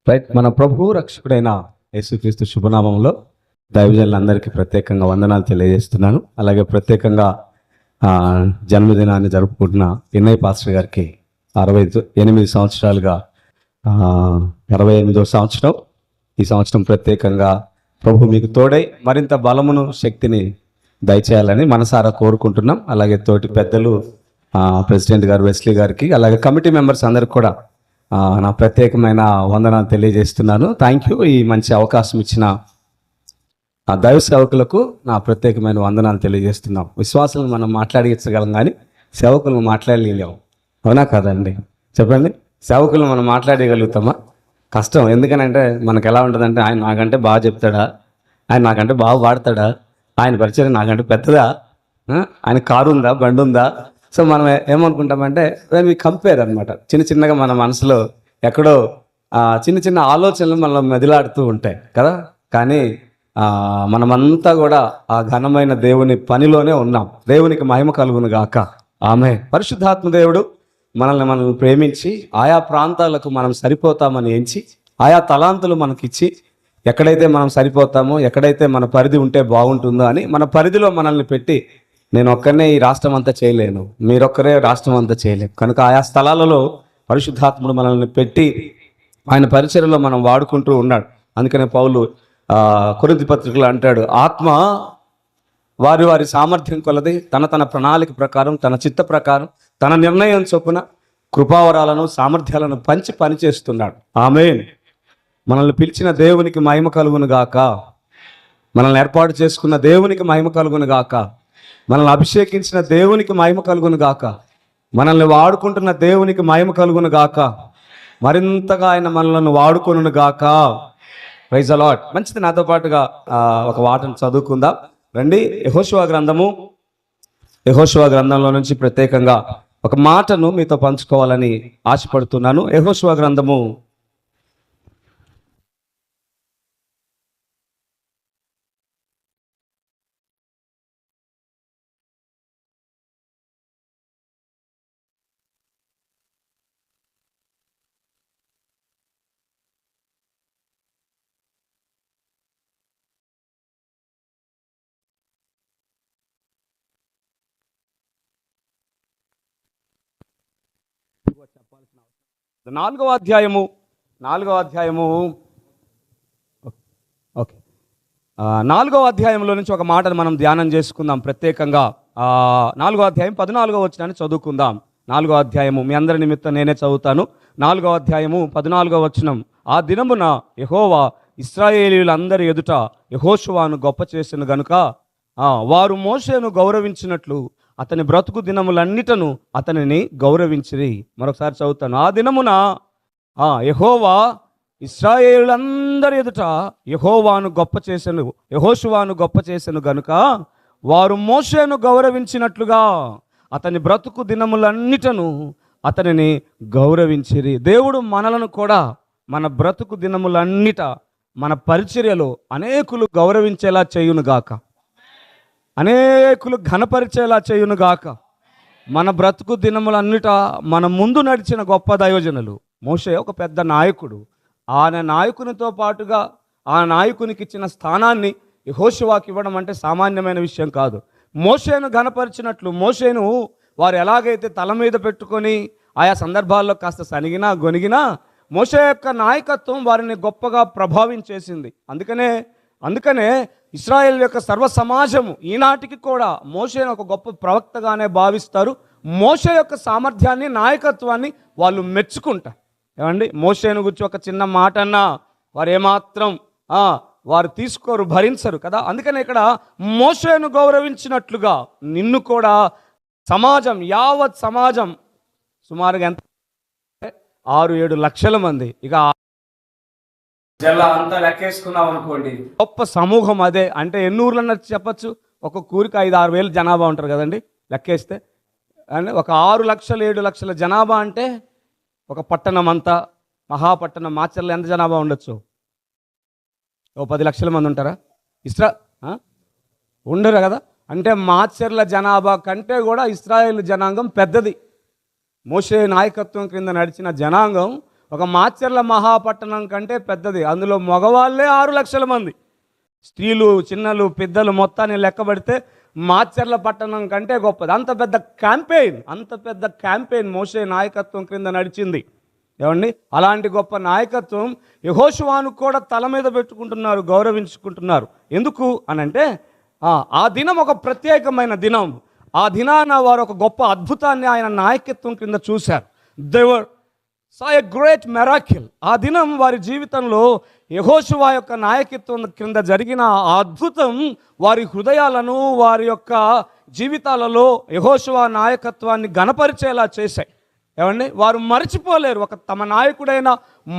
Right. మన ప్రభు రక్షకుడైన యేసుక్రీస్తు శుభనామంలో దైవజనులందరికీ ప్రత్యేకంగా వందనాలు తెలియజేస్తున్నాను. అలాగే ప్రత్యేకంగా జన్మదినాన్ని జరుపుకుంటున్న వినయ్ పాస్టర్ గారికి 68 సంవత్సరాలుగా 68వ సంవత్సరం. ఈ సంవత్సరం ప్రత్యేకంగా ప్రభు మీకు తోడై మరింత బలమును శక్తిని దయచేయాలని మనసారా కోరుకుంటున్నాం. అలాగే తోటి పెద్దలు ప్రెసిడెంట్ గారు వెస్లీ గారికి, అలాగే కమిటీ మెంబర్స్ అందరికి కూడా నా ప్రత్యేకమైన వందనాలు తెలియజేస్తున్నాను. Thank you. ఈ మంచి అవకాశం ఇచ్చిన దైవ సేవకులకు నా ప్రత్యేకమైన వందనాలు తెలియజేస్తున్నాం. విశ్వాసాలను మనం మాట్లాడించగలం కానీ సేవకులను మాట్లాడలేము. అవునా కదండి? చెప్పండి. సేవకులు మనం మాట్లాడగలుగుతామా? కష్టం. ఎందుకనంటే మనకు ఎలా ఉంటుందంటే, ఆయన నాకంటే బాగా చెప్తాడా, ఆయన నాకంటే బాగా వాడతాడా, ఆయన పరిచయం నాకంటే పెద్దదా, ఆయన కారు ఉందా, బండి ఉందా. సో మనం ఏమనుకుంటామంటే వీ కంపేర్ అనమాట. చిన్నగా మన మనసులో ఎక్కడో చిన్న చిన్న ఆలోచనలు మనం మెదిలాడుతూ ఉంటాయి కదా. కానీ మనమంతా కూడా ఆ ఘనమైన దేవుని పనిలోనే ఉన్నాం. దేవునికి మహిమ కలుగును గాక. ఆమేన్. పరిశుద్ధాత్మ దేవుడు మనల్ని ప్రేమించి ఆయా ప్రాంతాలకు మనం సరిపోతామని ఎంచి ఆయా తలాంతులు మనకిచ్చి ఎక్కడైతే మనం సరిపోతామో, ఎక్కడైతే మన పరిధి ఉంటే బాగుంటుందో అని మన పరిధిలో మనల్ని పెట్టి, నేను ఒక్కనే ఈ రాష్ట్రం అంతా చేయలేను, మీరొక్కరే రాష్ట్రం అంతా చేయలేము కనుక ఆయా స్థలాలలో పరిశుద్ధాత్ముడు మనల్ని పెట్టి ఆయన పరిచర్యలో మనం వాడుకుంటూ ఉన్నాడు. అందుకనే పౌలు కొరింథీ పత్రికలో అంటాడు, ఆత్మ వారి వారి సామర్థ్యం కొలది తన ప్రణాళిక ప్రకారం, తన చిత్త ప్రకారం, తన నిర్ణయం చొప్పున కృపావరాలను సామర్థ్యాలను పంచి పనిచేస్తున్నాడు. ఆమేన్. మనల్ని పిలిచిన దేవునికి మహిమ కలుగును గాక. మనల్ని ఏర్పాటు చేసుకున్న దేవునికి మహిమ కలుగును గాక. మనల్ని అభిషేకించిన దేవునికి మహిమ కలుగును గాక. మనల్ని వాడుకుంటున్న దేవునికి మహిమ కలుగును గాక. మరింతగా ఆయన మనల్ని వాడుకొనును గాక. Praise the lord. మంచిది. నాతో పాటుగా ఒక వాటను చదువుకుందాం రండి. యెహోషువ గ్రంథంలో నుంచి ప్రత్యేకంగా ఒక మాటను మీతో పంచుకోవాలని ఆశపడుతున్నాను. యెహోషువ గ్రంథము 4వ అధ్యాయము ఓకే 4వ అధ్యాయంలో నుంచి ఒక మాటను మనం ధ్యానం చేసుకుందాం. ప్రత్యేకంగా 4వ అధ్యాయం 14వ వచనాన్ని చదువుకుందాం. 4వ అధ్యాయము మీ అందరి నిమిత్తం నేనే చదువుతాను. 4వ అధ్యాయము 14వ వచనం. ఆ దినమున యెహోవా ఇశ్రాయేలీయులందరి ఎదుట యెహోషువను గొప్ప చేసిన గనుక వారు మోషేను గౌరవించినట్లు అతని బ్రతుకు దినములన్నిటను అతనిని గౌరవించిరి. మరొకసారి చదువుతాను. ఆ దినమున యెహోవా ఇశ్రాయేలులందరి ఎదుట యెహోషువను గొప్ప చేసెను గనుక వారు మోషేను గౌరవించినట్లుగా అతని బ్రతుకు దినములన్నిటను అతనిని గౌరవించిరి. దేవుడు మనలను కూడా మన బ్రతుకు దినములన్నిట మన పరిచర్యలో అనేకులు గౌరవించేలా చేయునుగాక, అనేకులు ఘనపరిచేలా చేయునుగాక. మన బ్రతుకు దినములన్నిట మన ముందు నడిచిన గొప్ప దైవజనులు. మోషే ఒక పెద్ద నాయకుడు. ఆయన నాయకునితో పాటుగా ఆ నాయకునికి ఇచ్చిన స్థానాన్ని యెహోషువకి ఇవ్వడం అంటే సామాన్యమైన విషయం కాదు. మోషేను ఘనపరిచినట్లు మోషేను వారు ఎలాగైతే తల మీద పెట్టుకొని ఆయా సందర్భాల్లో కాస్త సనిగినా గొనిగినా మోషే యొక్క నాయకత్వం వారిని గొప్పగా ప్రభావించేసింది. అందుకనే ఇశ్రాయేల్ యొక్క సర్వ సమాజము ఈనాటికి కూడా మోషేను ఒక గొప్ప ప్రవక్తగానే భావిస్తారు. మోషే యొక్క సామర్థ్యాన్ని, నాయకత్వాన్ని వాళ్ళు మెచ్చుకుంటారు. ఏమండి, మోషేను గురించి ఒక చిన్న మాట అన్నా వారు ఏమాత్రం వారు తీసుకోరు, భరించరు కదా. అందుకనే ఇక్కడ మోషేను గౌరవించినట్లుగా నిన్ను కూడా సమాజం, యావత్ సమాజం సుమారుగా ఎంత 6-7 లక్షల మంది, ఇక జిల్లా అంతా లెక్కేసుకున్నాం అనుకోండి, గొప్ప సమూహం. అదే అంటే ఎన్ని ఊర్లు అన్నట్టు చెప్పచ్చు. ఒక్కొక్క ఊరికి 5-6 వేలు జనాభా ఉంటారు కదండి లెక్కేస్తే. అంటే ఒక 6-7 లక్షల జనాభా అంటే ఒక పట్టణం అంతా, మహాపట్టణం మాచర్ల ఎంత జనాభా ఉండొచ్చు? ఓ 10 లక్షల మంది ఉంటారా? ఉండరు కదా. అంటే మాచర్ల జనాభా కంటే కూడా ఇశ్రాయేలు జనాంగం పెద్దది. మోషే నాయకత్వం క్రింద నడిచిన జనాంగం ఒక మాచర్ల మహాపట్టణం కంటే పెద్దది. అందులో మగవాళ్ళే 6 లక్షల మంది, స్త్రీలు చిన్నలు పెద్దలు మొత్తాన్ని లెక్కబడితే మాచర్ల పట్టణం కంటే గొప్పది. అంత పెద్ద క్యాంపెయిన్ మోషే నాయకత్వం క్రింద నడిచింది. ఏమండి, అలాంటి గొప్ప నాయకత్వం యెహోషువను కూడా తల మీద పెట్టుకుంటున్నారు, గౌరవించుకుంటున్నారు. ఎందుకు అనంటే ఆ దినం ఒక ప్రత్యేకమైన దినం. ఆ దినాన వారు ఒక గొప్ప అద్భుతాన్ని ఆయన నాయకత్వం క్రింద చూశారు. దేవర్ సా ఎ గ్రేట్ మెరాకిల్. ఆ దినం వారి జీవితంలో యెహోషువ యొక్క నాయకత్వం క్రింద జరిగిన ఆ అద్భుతం వారి హృదయాలను, వారి యొక్క జీవితాలలో యెహోషువ నాయకత్వాన్ని గణపరిచేలా చేశాయి. ఏమండి, వారు మర్చిపోలేరు. తమ నాయకుడైన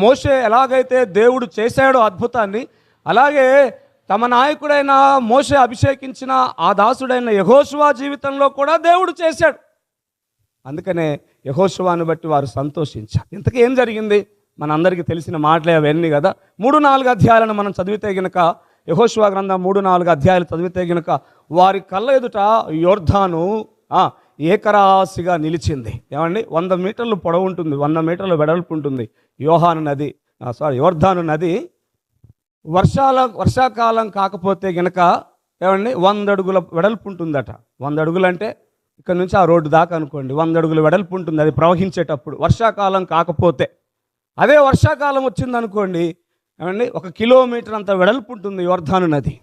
మోషే ఎలాగైతే దేవుడు చేశాడో అద్భుతాన్ని, అలాగే తమ నాయకుడైన మోషే అభిషేకించిన ఆ దాసుడైన యెహోషువ జీవితంలో కూడా దేవుడు చేశాడు. అందుకనే యెహోషువను బట్టి వారు సంతోషించారు. ఇంతకీ ఏం జరిగింది? మనందరికీ తెలిసిన మాటలే అవన్నీ కదా. 3-4 అధ్యాయాలను మనం చదివితే గనుక, యెహోషువ గ్రంథం 3-4 అధ్యాయాలు చదివితే గనుక, వారి కళ్ళ ఎదుట యొర్దాను ఏకరాశిగా నిలిచింది. ఏమండి, 100 మీటర్లు పొడవు ఉంటుంది, 100 మీటర్లు వెడల్పు ఉంటుంది. యొర్దాను నది వర్షాకాలం కాకపోతే గనక ఏమండి 100 అడుగుల వెడల్పు ఉంటుందట. 100 అడుగులు అంటే ఇక్కడ నుంచి ఆ రోడ్డు దాకా అనుకోండి, 100 అడుగుల వెడల్పు ఉంటుంది అది ప్రవహించేటప్పుడు. వర్షాకాలం కాకపోతే, అదే వర్షాకాలం వచ్చిందనుకోండి ఏమండి 1 కిలోమీటర్ అంత వెడల్పు ఉంటుంది యొర్దాను నది.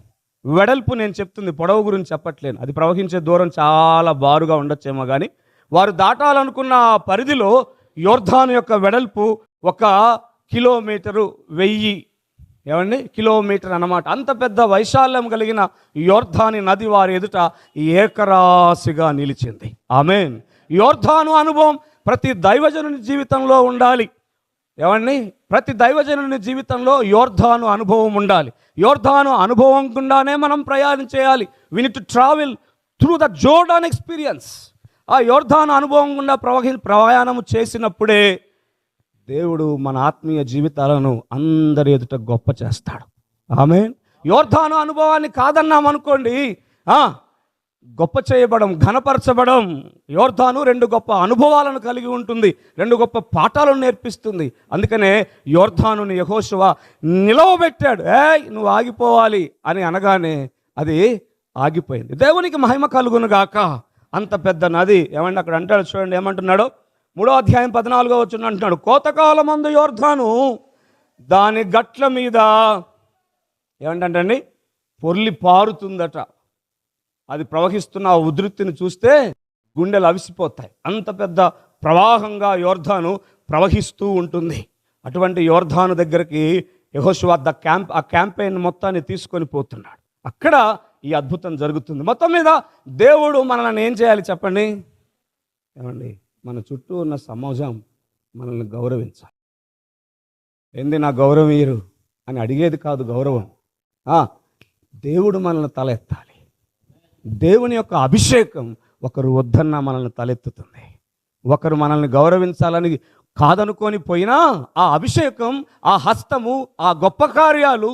వెడల్పు నేను చెప్తుంది, పొడవు గురించి చెప్పట్లేను. అది ప్రవహించే దూరం చాలా బారుగా ఉండొచ్చేమో, కానీ వారు దాటాలనుకున్న పరిధిలో యొర్దాను యొక్క వెడల్పు 1 కిలోమీటరు 1000 ఏమండి కిలోమీటర్ అన్నమాట. అంత పెద్ద వైశాల్యం కలిగిన యొర్దాను నది వారి ఎదుట ఏకరాశిగా నిలిచింది. ఆమేన్. యొర్దాను అనుభవం ప్రతి దైవజనుని జీవితంలో ఉండాలి. ఏమండి, ప్రతి దైవజనుని జీవితంలో యొర్దాను అనుభవం ఉండాలి. యొర్దాను అనుభవం గుండానే మనం ప్రయాణం చేయాలి. We need to travel through the Jordan experience. ఆ యొర్దాను అనుభవం గుండా ప్రయాణం చేసినప్పుడే దేవుడు మన ఆత్మీయ జీవితాలను అందరి ఎదుట గొప్ప చేస్తాడు. ఆమేన్. యొర్దాను అనుభవాన్ని కాదన్నామనుకోండి, గొప్ప చేయబడం, ఘనపరచబడం. యొర్దాను 2 గొప్ప అనుభవాలను కలిగి ఉంటుంది, 2 గొప్ప పాఠాలను నేర్పిస్తుంది. అందుకనే యొర్దానుని యెహోషువ నిలవబెట్టాడు. నువ్వు ఆగిపోవాలి అని అనగానే అది ఆగిపోయింది. దేవునికి మహిమ కలుగును గాక. అంత పెద్ద నది. ఏమంటే అక్కడ అంటాడు చూడండి, ఏమంటున్నాడు? 3వ అధ్యాయం 14వ వచనం అంటున్నాడు, కోతకాలమందు యొర్దాను దాని గట్ల మీద ఏమంటండి పొర్లి పారుతుందట. అది ప్రవహిస్తున్న ఆ ఉధృతిని చూస్తే గుండెలు అవిసిపోతాయి. అంత పెద్ద ప్రవాహంగా యొర్దాను ప్రవహిస్తూ ఉంటుంది. అటువంటి యొర్దాను దగ్గరికి యెహోషువ ఆ క్యాంపెయిన్ మొత్తాన్ని తీసుకొని పోతున్నాడు. అక్కడ ఈ అద్భుతం జరుగుతుంది. మొత్తం మీద దేవుడు మనల్ని ఏం చేయాలి చెప్పండి? ఏమండి, మన చుట్టూ ఉన్న సమాజం మనల్ని గౌరవించాలి. ఏంది నా గౌరవం ఇయ్యరు అని అడిగేది కాదు గౌరవం. దేవుడు మనల్ని తల ఎత్తాలి. దేవుని యొక్క అభిషేకం ఒకరు వద్దన్నా మనల్ని తలెత్తుతుంది. ఒకరు మనల్ని గౌరవించాలని కాదనుకొని పోయినా ఆ అభిషేకం, ఆ హస్తము, ఆ గొప్ప కార్యాలు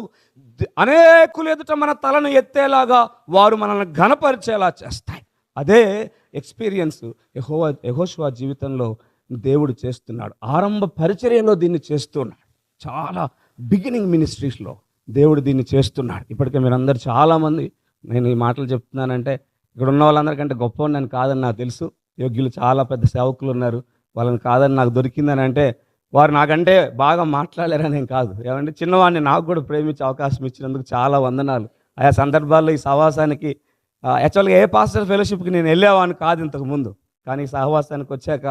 అనేకులు ఎదుట మన తలను ఎత్తేలాగా వారు మనల్ని ఘనపరిచేలా చేస్తాయి. అదే ఎక్స్పీరియన్స్ యెహోషువ జీవితంలో దేవుడు చేస్తున్నాడు. ఆరంభ పరిచర్యలో దీన్ని చేస్తున్నాడు. చాలా బిగినింగ్ మినిస్ట్రీస్లో దేవుడు దీన్ని చేస్తున్నాడు. ఇప్పటికే మీరందరూ చాలామంది, నేను ఈ మాటలు చెప్తున్నానంటే ఇక్కడ ఉన్న వాళ్ళందరికంటే గొప్పవాడిని నేను కాదని నాకు తెలుసు. యోగ్యులు చాలా పెద్ద సేవకులు ఉన్నారు, వాళ్ళని కాదని నాకు దొరికిందని అంటే వారు నాకంటే బాగా మాట్లాడారని ఏం కాదు. ఏమంటే చిన్నవాడిని నాకు కూడా ప్రేమించే అవకాశం ఇచ్చినందుకు చాలా వందనాలు. ఆయా సందర్భాల్లో ఈ సహవాసానికి యాక్చువల్గా ఏ పాస్టర్ ఫెలోషిప్కి నేను వెళ్ళేవాడిని కాదు ఇంతకు ముందు, కానీ సహవాసానికి వచ్చాక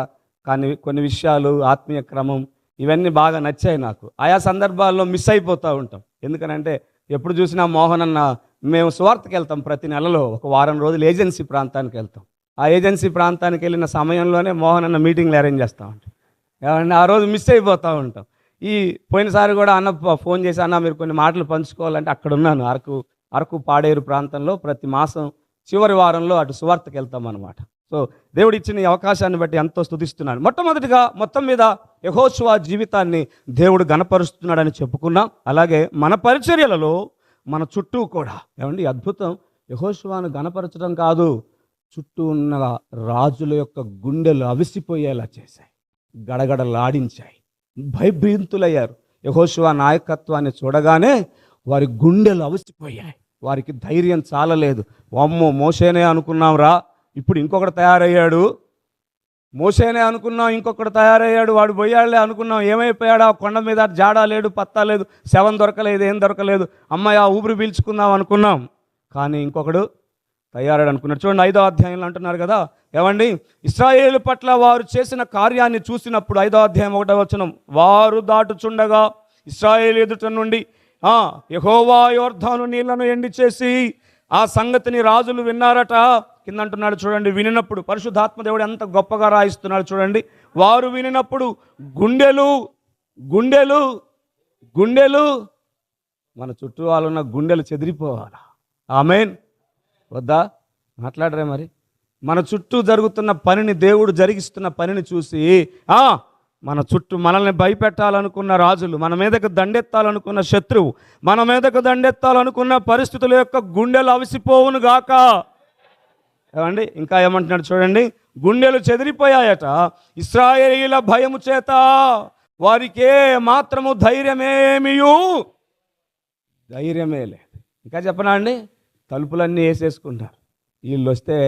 కొన్ని విషయాలు, ఆత్మీయ క్రమం, ఇవన్నీ బాగా నచ్చాయి నాకు. ఆయా సందర్భాల్లో మిస్ అయిపోతూ ఉంటాం. ఎందుకనంటే ఎప్పుడు చూసినా మోహన్ అన్న, మేము సువార్తకి వెళ్తాం ప్రతి నెలలో, ఒక వారం రోజులు ఏజెన్సీ ప్రాంతానికి వెళ్తాం. ఆ ఏజెన్సీ ప్రాంతానికి వెళ్ళిన సమయంలోనే మోహన్ అన్న మీటింగ్లు అరేంజ్ చేస్తూ ఉంటాం. ఏమంటే ఆ రోజు మిస్ అయిపోతూ ఉంటాం. ఈ పోయినసారి కూడా అన్న ఫోన్ చేసి, అన్న మీరు కొన్ని మాటలు పంచుకోవాలంటే అక్కడ ఉన్నాను. అరకు పాడేరు ప్రాంతంలో ప్రతి మాసం చివరి వారంలో అటు సువార్తకి వెళ్తాం అన్నమాట. సో దేవుడు ఇచ్చిన ఈ అవకాశాన్ని బట్టి ఎంతో స్తుతిస్తున్నాను. మొట్టమొదటిగా మొత్తం మీద యెహోషువ జీవితాన్ని దేవుడు గణపరుస్తున్నాడని చెప్పుకున్నాం. అలాగే మన పరిచర్యలలో మన చుట్టూ కూడా ఏమండి అద్భుతం యెహోషువను గణపరచడం కాదు, చుట్టూ ఉన్న రాజుల యొక్క గుండెలు అవిసిపోయేలా చేశాయి, గడగడలాడించాయి, భయభ్రాంతులయ్యారు. యెహోషువ నాయకత్వాన్ని చూడగానే వారి గుండెలు అవిసిపోయాయి, వారికి ధైర్యం చాలలేదు. అమ్మో, మోషేనే అనుకున్నాం రా, ఇప్పుడు ఇంకొకటి తయారయ్యాడు. మోషేనే అనుకున్నాం, ఇంకొకటి తయారయ్యాడు, వాడు పోయాడులే అనుకున్నాం, ఏమైపోయాడు? ఆ కొండ మీద జాడా లేడు, పత్తా లేదు, శవం దొరకలేదు, ఏం దొరకలేదు, అమ్మాయి ఆ ఊపిరి పీల్చుకుందాం అనుకున్నాం, కానీ ఇంకొకడు తయారాడు అనుకున్నాడు. చూడండి 5వ అధ్యాయంలో అంటున్నారు కదా, ఏమండి, ఇశ్రాయేలు పట్ల వారు చేసిన కార్యాన్ని చూసినప్పుడు 5వ అధ్యాయం 1వ వచనం, వారు దాటుచుండగా ఇశ్రాయేలు ఎదుట నుండి యెహోవా యొర్దాను నీళ్లను ఎండి చేసి ఆ సంగతిని రాజులు విన్నారట. కింద అంటున్నాడు చూడండి, వినినప్పుడు, పరిశుద్ధాత్మ దేవుడు ఎంత గొప్పగా రాయిస్తున్నాడు చూడండి. వారు వినినప్పుడు గుండెలు గుండెలు గుండెలు మన చుట్టూ వాళ్ళున్న గుండెలు చెదిరిపోవాలా? ఆమేన్. వద్దా? మాట్లాడరే మరి. మన చుట్టూ జరుగుతున్న పనిని, దేవుడు జరిగిస్తున్న పనిని చూసి మన చుట్టూ మనల్ని భయపెట్టాలనుకున్న రాజులు, మన మీదకు దండెత్తాలనుకున్న శత్రువు, మన మీదకు దండెత్తాలనుకున్న పరిస్థితుల యొక్క గుండెలు అవిసిపోవును గాక. ఏమండి, ఇంకా ఏమంటున్నాడు చూడండి, గుండెలు చెదిరిపోయాయట. ఇశ్రాయేలీయుల భయము చేత వారికే మాత్రము ధైర్యమే లేదు. ఇంకా చెప్పనా అండి, తలుపులన్నీ వేసేసుకుంటారు. వీళ్ళు వస్తే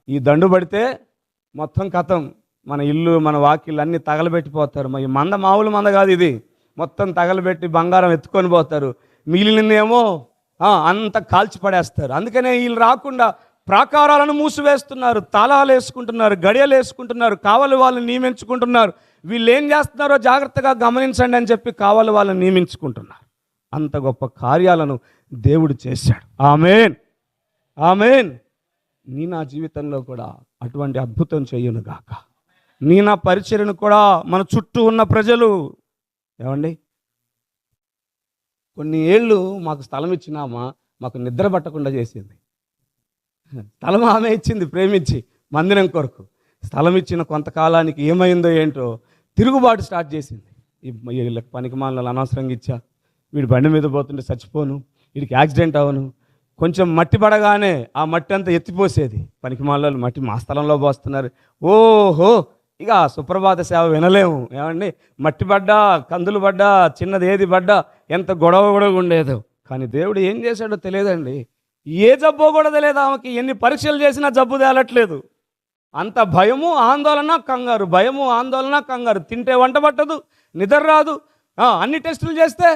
ఈ దండు పడితే మొత్తం కథం, మన ఇల్లు మన వాకిళ్ళు అన్నీ తగలబెట్టిపోతారు. ఈ మంద మామూలు మంద కాదు, ఇది మొత్తం తగలబెట్టి బంగారం ఎత్తుకొని పోతారు. మిగిలినదేమో అంత కాల్చి పడేస్తారు. అందుకనే వీళ్ళు రాకుండా ప్రాకారాలను మూసివేస్తున్నారు, తాళాలు వేసుకుంటున్నారు, గడియలు వేసుకుంటున్నారు, కావలి వాళ్ళని నియమించుకుంటున్నారు. వీళ్ళు ఏం చేస్తున్నారో జాగ్రత్తగా గమనించండి అని చెప్పి కావలి వాళ్ళని నియమించుకుంటున్నారు. అంత గొప్ప కార్యాలను దేవుడు చేశాడు. ఆమేన్, ఆమేన్. నీ నా జీవితంలో కూడా అటువంటి అద్భుతం చెయ్యును గాక. నీ నా పరిచర్యను కూడా మన చుట్టూ ఉన్న ప్రజలు, ఏమండి, కొన్ని ఏళ్ళు మాకు స్థలం ఇచ్చినామా, మాకు నిద్ర పట్టకుండా చేసింది. స్థలం ఆమె ఇచ్చింది ప్రేమించి, మందిరం కొరకు. స్థలం ఇచ్చిన కొంతకాలానికి ఏమైందో ఏంటో తిరుగుబాటు స్టార్ట్ చేసింది. వీళ్ళకి పనికి మాలను అనవసరంగా ఇచ్చా, వీడి బండి మీద పోతుంటే చచ్చిపోను, వీడికి యాక్సిడెంట్ అవను, కొంచెం మట్టి పడగానే ఆ మట్టి అంతా ఎత్తిపోసేది. పనికి మాలలో మట్టి మా స్థలంలో పోస్తున్నారు. ఓహో, ఇక సుప్రభాత సేవ వినలేము. ఏమండి, మట్టి పడ్డా, కందులు పడ్డా, చిన్నది ఏది పడ్డా ఎంత గొడవ ఉండేదో. కానీ దేవుడు ఏం చేశాడో తెలియదండి. ఏ జబ్బో కూడా తెలియదు ఆమెకి. ఎన్ని పరీక్షలు చేసినా జబ్బు తేలట్లేదు. అంత భయము ఆందోళన కంగారు, భయము ఆందోళన కంగారు. తింటే వంట పట్టదు, నిద్ర రాదు. అన్ని టెస్టులు చేస్తే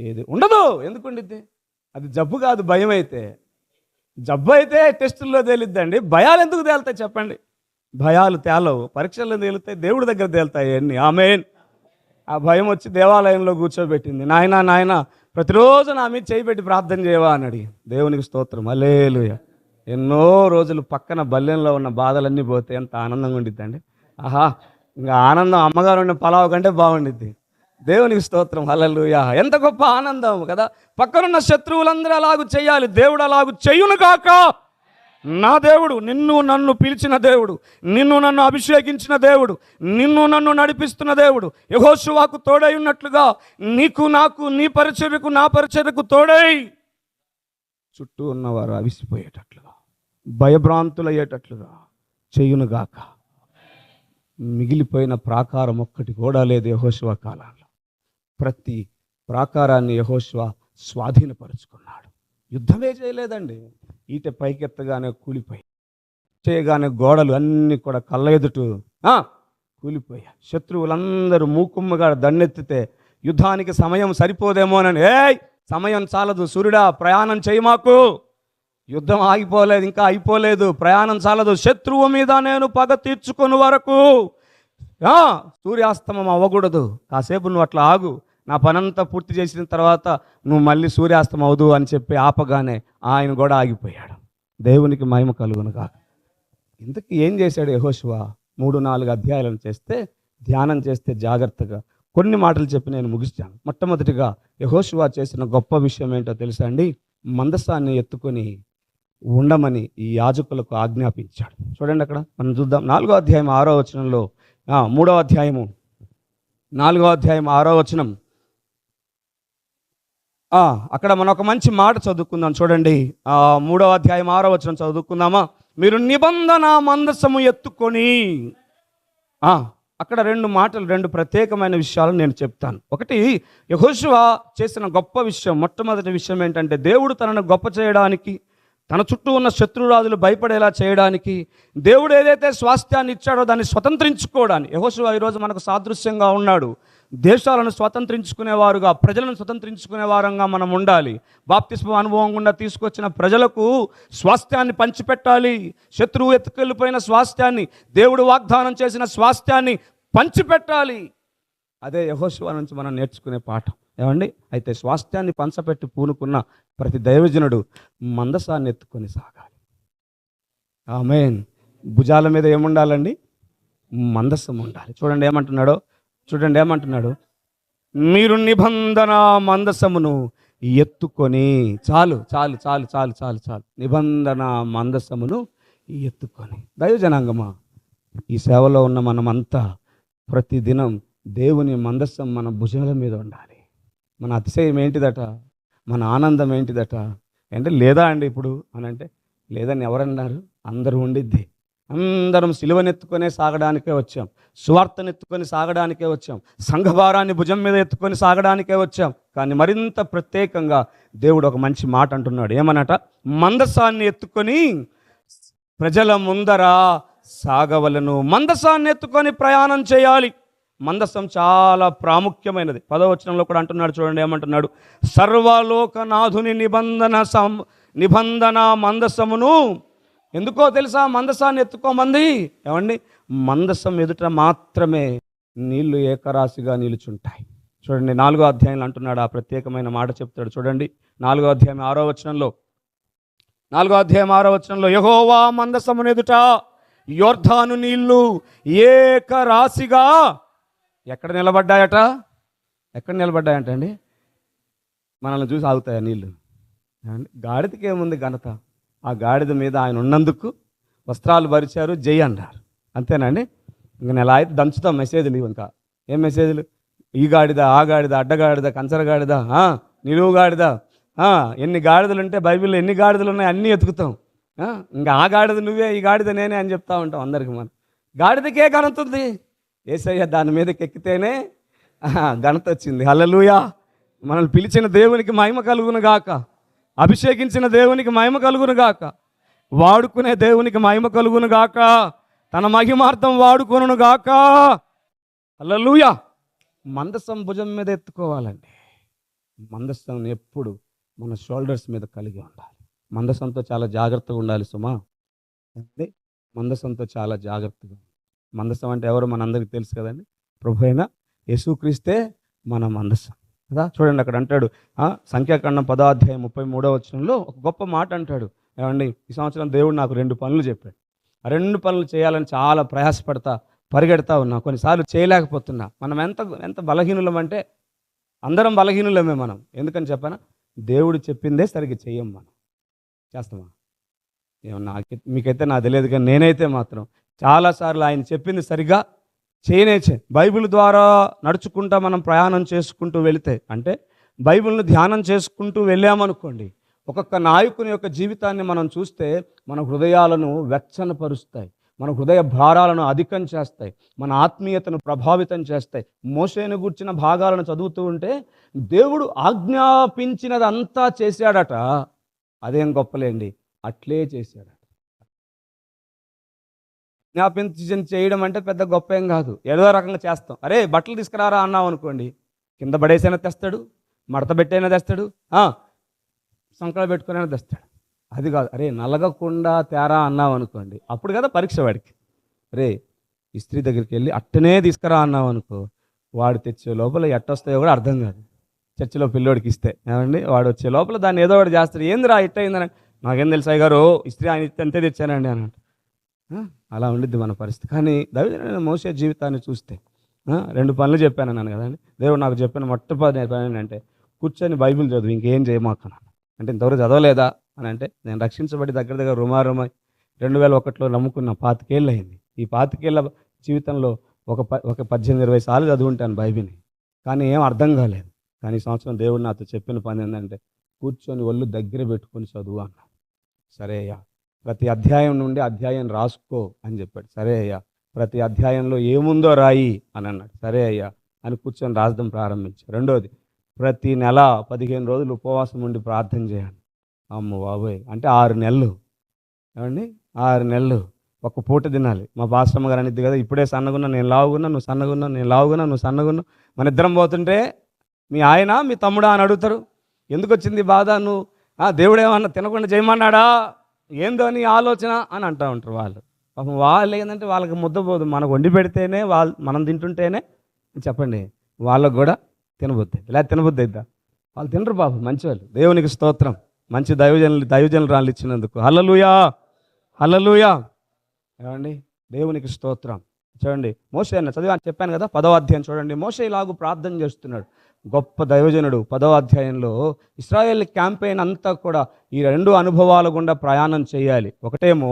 ఏది ఉండదు. ఎందుకు ఉండిద్ది? అది జబ్బు కాదు. భయం అయితే, జబ్బు అయితే టెస్టుల్లో తేలిద్దండి. భయాలు ఎందుకు తేలుతాయి చెప్పండి? భయాలు తేలవు, పరీక్షల్లో తేలుతాయి, దేవుడి దగ్గర తేలుతాయి అన్నీ. ఆమేన్. ఆ భయం వచ్చి దేవాలయంలో కూర్చోబెట్టింది. నాయన ప్రతిరోజు నా మీద చేయి పెట్టి ప్రార్థన చేయవా అని అడిగి, దేవునికి స్తోత్రం, హల్లెలూయా. ఎన్నో రోజులు పక్కన బల్లెంలో ఉన్న బాధలన్నీ పోతే ఎంత ఆనందంగా ఉండిద్దండి. ఇంకా ఆనందం అమ్మగారు ఉన్న పలావ్ కంటే బాగుండిద్ది. దేవునికి స్తోత్రం, హల్లెలూయా. ఎంత గొప్ప ఆనందం కదా. పక్కనున్న శత్రువులందరూ అలాగూ చేయాలి, దేవుడు అలాగూ చెయ్యును కాక. నా దేవుడు, నిన్ను నన్ను పిలిచిన దేవుడు, నిన్ను నన్ను అభిషేకించిన దేవుడు, నిన్ను నన్ను నడిపిస్తున్న దేవుడు యెహోషువకు తోడై ఉన్నట్లుగా నీకు, నాకు, నీ పరిచర్యకు, నా పరిచర్యకు తోడై చుట్టూ ఉన్నవారు అవిసిపోయేటట్లుగా, భయభ్రాంతులయ్యేటట్లుగా చెయ్యునుగాక. మిగిలిపోయిన ప్రాకారం ఒక్కటి కూడా లేదు యెహోషువ కాలంలో. ప్రతి ప్రాకారాన్ని యెహోషువ స్వాధీనపరుచుకున్నాడు. యుద్ధమే చేయలేదండి. ఈట పైకెత్తగానే కూలిపోయి, చేయగానే గోడలు అన్నీ కూడా కళ్ళ ఎదుట కూలిపోయాయి. శత్రువులందరూ మూకుమ్మగా దండెత్తితే యుద్ధానికి సమయం సరిపోదేమోనని, సమయం చాలదు సూర్యుడా, ప్రయాణం చేయి, మాకు యుద్ధం ఆగిపోలేదు, ఇంకా అయిపోలేదు, ప్రయాణం చాలదు, శత్రువు మీద నేను పగ తీర్చుకుని వరకు సూర్యాస్తమం అవ్వకూడదు, కాసేపు నువ్వు అట్లా ఆగు, నా పనంతా పూర్తి చేసిన తర్వాత నువ్వు మళ్ళీ సూర్యాస్తం అవదు అని చెప్పి ఆపగానే ఆయన కూడా ఆగిపోయాడు. దేవునికి మహిమ కలుగును కాక. ఇంతకీ ఏం చేశాడు యెహోషువ? 3-4 అధ్యాయాలను చేస్తే, ధ్యానం చేస్తే జాగ్రత్తగా కొన్ని మాటలు చెప్పి నేను ముగిస్తాను. మొట్టమొదటిగా యెహోషువ చేసిన గొప్ప విషయం ఏంటో తెలుసా అండి? మందసాన్ని ఎత్తుకొని ఉండమని ఈ యాజకులకు ఆజ్ఞాపించాడు. చూడండి అక్కడ మనం చూద్దాం. 4వ అధ్యాయం 6వ వచనంలో, 3వ అధ్యాయము 4వ అధ్యాయం 6వ వచనం, అక్కడ మనం ఒక మంచి మాట చదువుకుందాం చూడండి. 3వ అధ్యాయం 6వ వచనం చదువుకుందామా? మీరు నిబంధన మందసము ఎత్తుకొని. ఆ, అక్కడ రెండు ప్రత్యేకమైన విషయాలు నేను చెప్తాను. ఒకటి, యెహోషువ చేసిన గొప్ప విషయం, మొట్టమొదటి విషయం ఏంటంటే దేవుడు తనను గొప్ప చేయడానికి, తన చుట్టూ ఉన్న శత్రురాజులు భయపడేలా చేయడానికి, దేవుడు ఏదైతే స్వాస్థ్యాన్ని ఇచ్చాడో దాన్ని స్వతంత్రించుకోవడానికి. యెహోషువ ఈరోజు మనకు సాదృశ్యంగా ఉన్నాడు. దేశాలను స్వతంత్రించుకునేవారుగా, ప్రజలను స్వతంత్రించుకునే వారంగా మనం ఉండాలి. బాప్తిస్మ అనుభవం గుండా తీసుకొచ్చిన ప్రజలకు స్వాస్థ్యాన్ని పంచిపెట్టాలి. శత్రువు ఎత్తుకెళ్ళిపోయిన స్వాస్థ్యాన్ని, దేవుడు వాగ్దానం చేసిన స్వాస్థ్యాన్ని పంచిపెట్టాలి. అదే యెహోషువ నుంచి మనం నేర్చుకునే పాఠం. ఏమండి? అయితే స్వాస్థ్యాన్ని పంచపెట్టి పూనుకున్న ప్రతి దైవజనుడు మందసాన్ని ఎత్తుకొని సాగాలి. ఆమేన్. భుజాల మీద ఏముండాలండి? మందసం ఉండాలి. చూడండి ఏమంటున్నాడు? మీరు నిబంధన మందసమును ఎత్తుకొని. చాలు చాలు చాలు చాలు చాలు చాలు. నిబంధన మందసమును ఎత్తుకొని. దైవజనాంగమా, ఈ సేవలో ఉన్న మనమంతా ప్రతిదినం దేవుని మందసం మన భుజాల మీద ఉండాలి. మన అతిశయం ఏంటిదట? మన ఆనందం ఏంటిదట? అంటే లేదా అండి ఇప్పుడు అని అంటే లేదని ఎవరన్నారు? అందరూ ఉండిద్ది. అందరం సిలువనెత్తుకొని సాగడానికే వచ్చాం. సువార్తనెత్తుకొని సాగడానికే వచ్చాం. సంఘభారాన్ని భుజం మీద ఎత్తుకొని సాగడానికే వచ్చాం. కానీ మరింత ప్రత్యేకంగా దేవుడు ఒక మంచి మాట అంటున్నాడు. ఏమనట? మందసాన్ని ఎత్తుకొని ప్రజల ముందర సాగవలను. మందసాన్ని ఎత్తుకొని ప్రయాణం చేయాలి. మందసం చాలా ప్రాముఖ్యమైనది. 10వ వచనంలో కూడా అంటున్నాడు. చూడండి ఏమంటున్నాడు? సర్వలోకనాథుని నిబంధన మందసమును. ఎందుకో తెలుసా మందసాన్ని ఎత్తుకోమంది? ఏమండి? మందసం ఎదుట మాత్రమే నీళ్లు ఏకరాశిగా నిలుచుంటాయి. చూడండి 4వ అధ్యాయంలో అంటున్నాడు, ఆ ప్రత్యేకమైన మాట చెప్తాడు. చూడండి 4వ అధ్యాయం 6వ వచనంలో, 4వ అధ్యాయం 6వ వచనంలో, యెహోవా మందసమును ఎదుట యొర్దాను నీళ్లు ఏకరాశిగా ఎక్కడ నిలబడ్డాయట? అండి? మనల్ని చూసి ఆగుతాయా నీళ్ళు? గాడిదకి ఏముంది ఘనత? ఆ గాడిద మీద ఆయన ఉన్నందుకు వస్త్రాలు పరిచారు, జై అన్నారు. అంతేనండి? ఇంక నెల అయితే దంచుతాం మెసేజ్లు. ఇంకా ఏం మెసేజ్లు? ఈ గాడిద, ఆ గాడిద, అడ్డగాడిద, కంచరగాడిద, నిలువు గాడిద, ఎన్ని గాడిదలు ఉంటే బైబిల్లో ఎన్ని గాడిదలు ఉన్నాయి అన్నీ ఎతుకుతాం. ఇంకా ఆ గాడిద నువ్వే, ఈ గాడిద నేనే అని చెప్తా ఉంటాం అందరికి. మనం గాడిదకే ఘనత ఉంది. యేసయ్య దాని మీదకి ఎక్కితేనే ఘనత వచ్చింది. హల్లెలూయా. మనల్ని పిలిచిన దేవునికి మహిమ కలుగును గాక, అభిషేకించిన దేవునికి మహిమ కలుగును గాక, వాడుకునే దేవునికి మహిమ కలుగును గాక, తన మహిమార్థం వాడుకొనును గాక. హల్లెలూయా. మందసం భుజం మీద ఎత్తుకోవాలండి. మందసం ఎప్పుడు మన షోల్డర్స్ మీద కలిగి ఉండాలి. మందసంతో చాలా జాగ్రత్తగా ఉండాలి సుమా. మందసంతో చాలా జాగ్రత్తగా. మందసం అంటే ఎవరు మనందరికీ తెలుసు కదండి. ప్రభు అయిన యేసుక్రీస్తే మన మందసం కదా. చూడండి అక్కడ అంటాడు, సంఖ్యాకాండం 10వ అధ్యాయం 33వ వచనంలో ఒక గొప్ప మాట అంటాడు. ఏమండి? ఈ సంవత్సరం దేవుడు నాకు 2 పనులు చెప్పాడు. ఆ 2 పనులు చేయాలని చాలా ప్రయాసపడతా పరిగెడతా ఉన్నా. కొన్నిసార్లు చేయలేకపోతున్నా. మనం ఎంత బలహీనులం అంటే, అందరం బలహీనులమే మనం. ఎందుకని చెప్పనా? దేవుడు చెప్పిందే సరిగ్గా చెయ్యం మనం. చేస్తామా? ఏమన్నా మీకైతే నాకు తెలియదు, కానీ నేనైతే మాత్రం చాలాసార్లు ఆయన చెప్పింది సరిగ్గా చేయనే. బైబిల్ ద్వారా నడుచుకుంటా మనం ప్రయాణం చేసుకుంటూ వెళితే, అంటే బైబిల్ను ధ్యానం చేసుకుంటూ వెళ్ళామనుకోండి, ఒక్కొక్క నాయకుని యొక్క జీవితాన్ని మనం చూస్తే మన హృదయాలను వెచ్చనపరుస్తాయి, మన హృదయ భారాలను అధికం చేస్తాయి, మన ఆత్మీయతను ప్రభావితం చేస్తాయి. మోషేను గూర్చిన భాగాలను చదువుతూ ఉంటే దేవుడు ఆజ్ఞాపించినదంతా చేశాడట. అదేం గొప్పలేండి, అట్లే చేశాడట. ఆజ్ఞాపించి చేయడం అంటే పెద్ద గొప్ప ఏం కాదు. ఏదో రకంగా చేస్తాం. అరే బట్టలు తీసుకురారా అన్నాం అనుకోండి, కింద పడేసైనా తెస్తాడు, మడత పెట్టైనా తెస్తాడు, సంకలు పెట్టుకునైనా తెస్తాడు. అది కాదు, అరే నలగకుండా తేరా అన్నాం అనుకోండి, అప్పుడు కదా పరీక్ష వాడికి. అరే ఇస్త్రీ దగ్గరికి వెళ్ళి అట్టనే తీసుకురా అన్నాం అనుకో, వాడు తెచ్చే లోపల ఎట్టొస్తాయో కూడా అర్థం కాదు. చర్చిలో పిల్లోడికి ఇస్తే ఏమండి, వాడు వచ్చే లోపల దాన్ని ఏదో ఒకటి చేస్తాడు. ఏందిరా ఇట్ట అయిందని, నాకేం తెలుసు అయ్యగారు, ఇస్త్రీ ఆయన అంతే తెచ్చానండి అని. అలా ఉండిద్ది మన పరిస్థితి. కానీ దైవజనుడైన మోషే జీవితాన్ని చూస్తే 2 పనులు చెప్పాను అన్నాను కదండి. దేవుడు నాకు చెప్పిన మొట్టమొదటి పని ఏంటంటే, కూర్చొని బైబిల్ చదువు, ఇంకేం చేయమాకన్నాను. అంటే ఇంతవరకు చదవలేదా అని అంటే, నేను రక్షించబడి దగ్గర రుమారుమై 2001లో నమ్ముకున్న 25 ఏళ్ళు అయింది. ఈ 25 ఏళ్ళ జీవితంలో ఒక 18-20 సార్లు చదువుంటాను బైబిల్ని, కానీ ఏం అర్థం కాలేదు. కానీ ఈ సంవత్సరం దేవుడు నాతో చెప్పిన పని ఏంటంటే కూర్చొని ఒళ్ళు దగ్గర పెట్టుకొని చదువు అన్న. సరే అయ్యా, ప్రతి అధ్యాయం నుండి అధ్యాయం రాసుకో అని చెప్పాడు. సరే అయ్యా, ప్రతి అధ్యాయంలో ఏముందో రాయి అని అన్నాడు. సరే అయ్యా అని కూర్చొని రాసడం ప్రారంభించాడు. రెండోది, ప్రతి నెల 15 రోజులు ఉపవాసం ఉండి ప్రార్థన చేయండి. అమ్మో బాబోయ్, అంటే 6 నెలలు. ఏమండి, 6 నెలలు ఒక పూట తినాలి. మా పాస్టమ్మ గారు అనిద్ది కదా, ఇప్పుడే సన్నగున్నా నేను లావుగున్నా, నువ్వు సన్నగున్నా నేను లావుగున్నా, నువ్వు సన్నగున్నా, మన ఇద్దరం పోతుంటే మీ ఆయన మీ తమ్ముడా అని అడుగుతారు. ఎందుకు వచ్చింది బాధ, నువ్వు దేవుడేమన్నా తినకుండా చేయమన్నాడా, ఏందో నీ ఆలోచన అని అంటూ ఉంటారు వాళ్ళు. పాపం వాళ్ళు ఏంటంటే వాళ్ళకి ముద్దపోదు, మనకు వండి పెడితేనే మనం తింటుంటేనే చెప్పండి వాళ్ళకు కూడా తినబుద్ది, ఇలా తినబుద్ది అయిద్దా? వాళ్ళు తినరు పాపం, మంచివాళ్ళు. దేవునికి స్తోత్రం, మంచి దైవజనులు రాళ్ళు ఇచ్చినందుకు. హల్లెలూయా, హల్లెలూయా. ఏమండి, దేవునికి స్తోత్రం. చూడండి మోషే అన్న చదివాను చెప్పాను కదా, 10వ అధ్యాయం చూడండి. మోషే ఇలాగూ ప్రార్థన చేస్తున్నాడు, గొప్ప దైవజనుడు. 10వ అధ్యాయంలో ఇశ్రాయేల్ క్యాంపెయిన్ అంతా కూడా ఈ 2 అనుభవాల గుండా ప్రయాణం చేయాలి. ఒకటేమో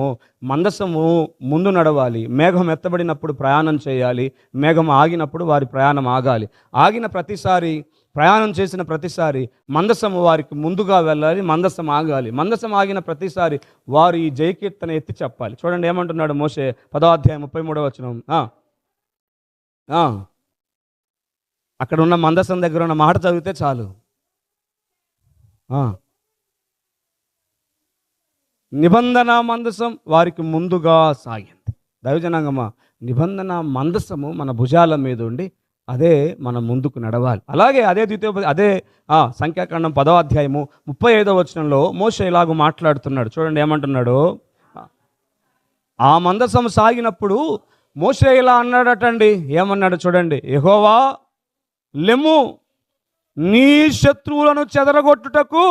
మందసము ముందు నడవాలి, మేఘం ఎత్తబడినప్పుడు ప్రయాణం చేయాలి, మేఘం ఆగినప్పుడు వారి ప్రయాణం ఆగాలి. ఆగిన ప్రతిసారి, ప్రయాణం చేసిన ప్రతిసారి మందసము వారికి ముందుగా వెళ్ళాలి, మందసం ఆగాలి. మందసం ఆగిన ప్రతిసారి వారు ఈ జయకీర్తన ఎత్తి చెప్పాలి. చూడండి ఏమంటున్నాడు మోషే, 10వ అధ్యాయం 33వ వచనం. అక్కడ ఉన్న మందసం దగ్గర ఉన్న మాట చదివితే చాలు. నిబంధన మందసం వారికి ముందుగా సాగింది. దైవజనాంగమా, నిబంధన మందసము మన భుజాల మీద ఉండి అదే మనం ముందుకు నడవాలి. అలాగే అదే సంఖ్యాకాండం 10వ అధ్యాయము 35వ వచనంలో మోషే ఇలాగూ మాట్లాడుతున్నాడు. చూడండి ఏమంటున్నాడు. ఆ మందసం సాగినప్పుడు మోషే ఇలా అన్నాడటండి. ఏమన్నాడు చూడండి. యెహోవా లెమ్ము, నీ శత్రువులను చెదరగొట్టుటకు.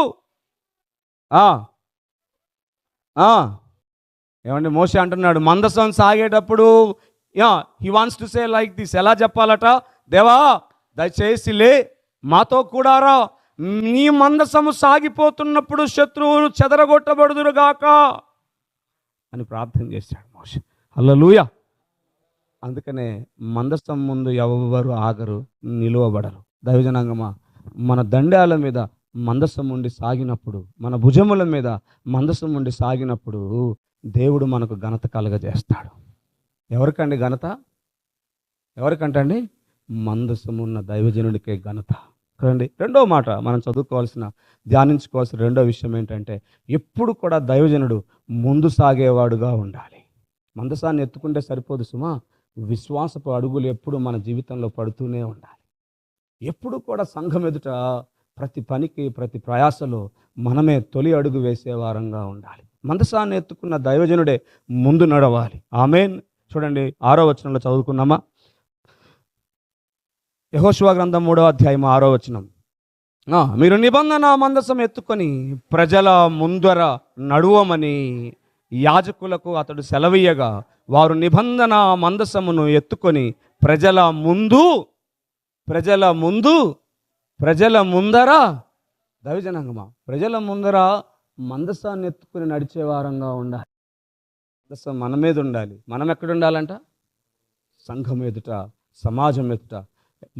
ఏమండి, మోషే అంటున్నాడు మందసం సాగేటప్పుడు he wants to say like this. ఎలా చెప్పాలట, దేవా దయచేసి లే, మాతో కూడా రా, నీ మందసము సాగిపోతున్నప్పుడు శత్రువులు చెదరగొట్టబడుదురుగాక అని ప్రార్థన చేశాడు మోషే. హల్లెలూయా. అందుకనే మందసం ముందు ఎవరు ఆగరు, నిలువబడరు. దైవజనాంగమా, మన దండాల మీద మందసం ఉండి సాగినప్పుడు, మన భుజముల మీద మందసం ఉండి సాగినప్పుడు దేవుడు మనకు ఘనత కలగజేస్తాడు. ఎవరికండి ఘనత? ఎవరికంటండి? మందసమున్న దైవజనుడికే ఘనత. చూడండి, రెండో మాట మనం ధ్యానించుకోవాల్సిన రెండో విషయం ఏంటంటే, ఎప్పుడు కూడా దైవజనుడు ముందు సాగేవాడుగా ఉండాలి. మందసాన్ని ఎత్తుకుంటే సరిపోదు సుమా, విశ్వాసపు అడుగులు ఎప్పుడు మన జీవితంలో పడుతూనే ఉండాలి. ఎప్పుడు కూడా సంఘం ఎదుట ప్రతి పనికి, ప్రతి ప్రయాసలో మనమే తొలి అడుగు వేసే వారంగా ఉండాలి. మందసాన్ని ఎత్తుకున్న దైవజనుడే ముందు నడవాలి. ఆమేన్. చూడండి 6వ వచనంలో చదువుకున్నామా. యెహోషువ గ్రంథం 3వ అధ్యాయం 6వ వచనం. మీరు నిబంధన మందసం ఎత్తుకొని ప్రజల ముందర నడువమని యాజకులకు అతడు సెలవీయగా, వారు నిబంధన మందసమును ఎత్తుకొని ప్రజల ముందర దైవజనాంగమా, ప్రజల ముందర మందసాన్ని ఎత్తుకుని నడిచే వారంగా ఉండాలి. మందసం మన మీద ఉండాలి. మనం ఎక్కడ ఉండాలంట? సంఘం ఎదుట, సమాజం ఎదుట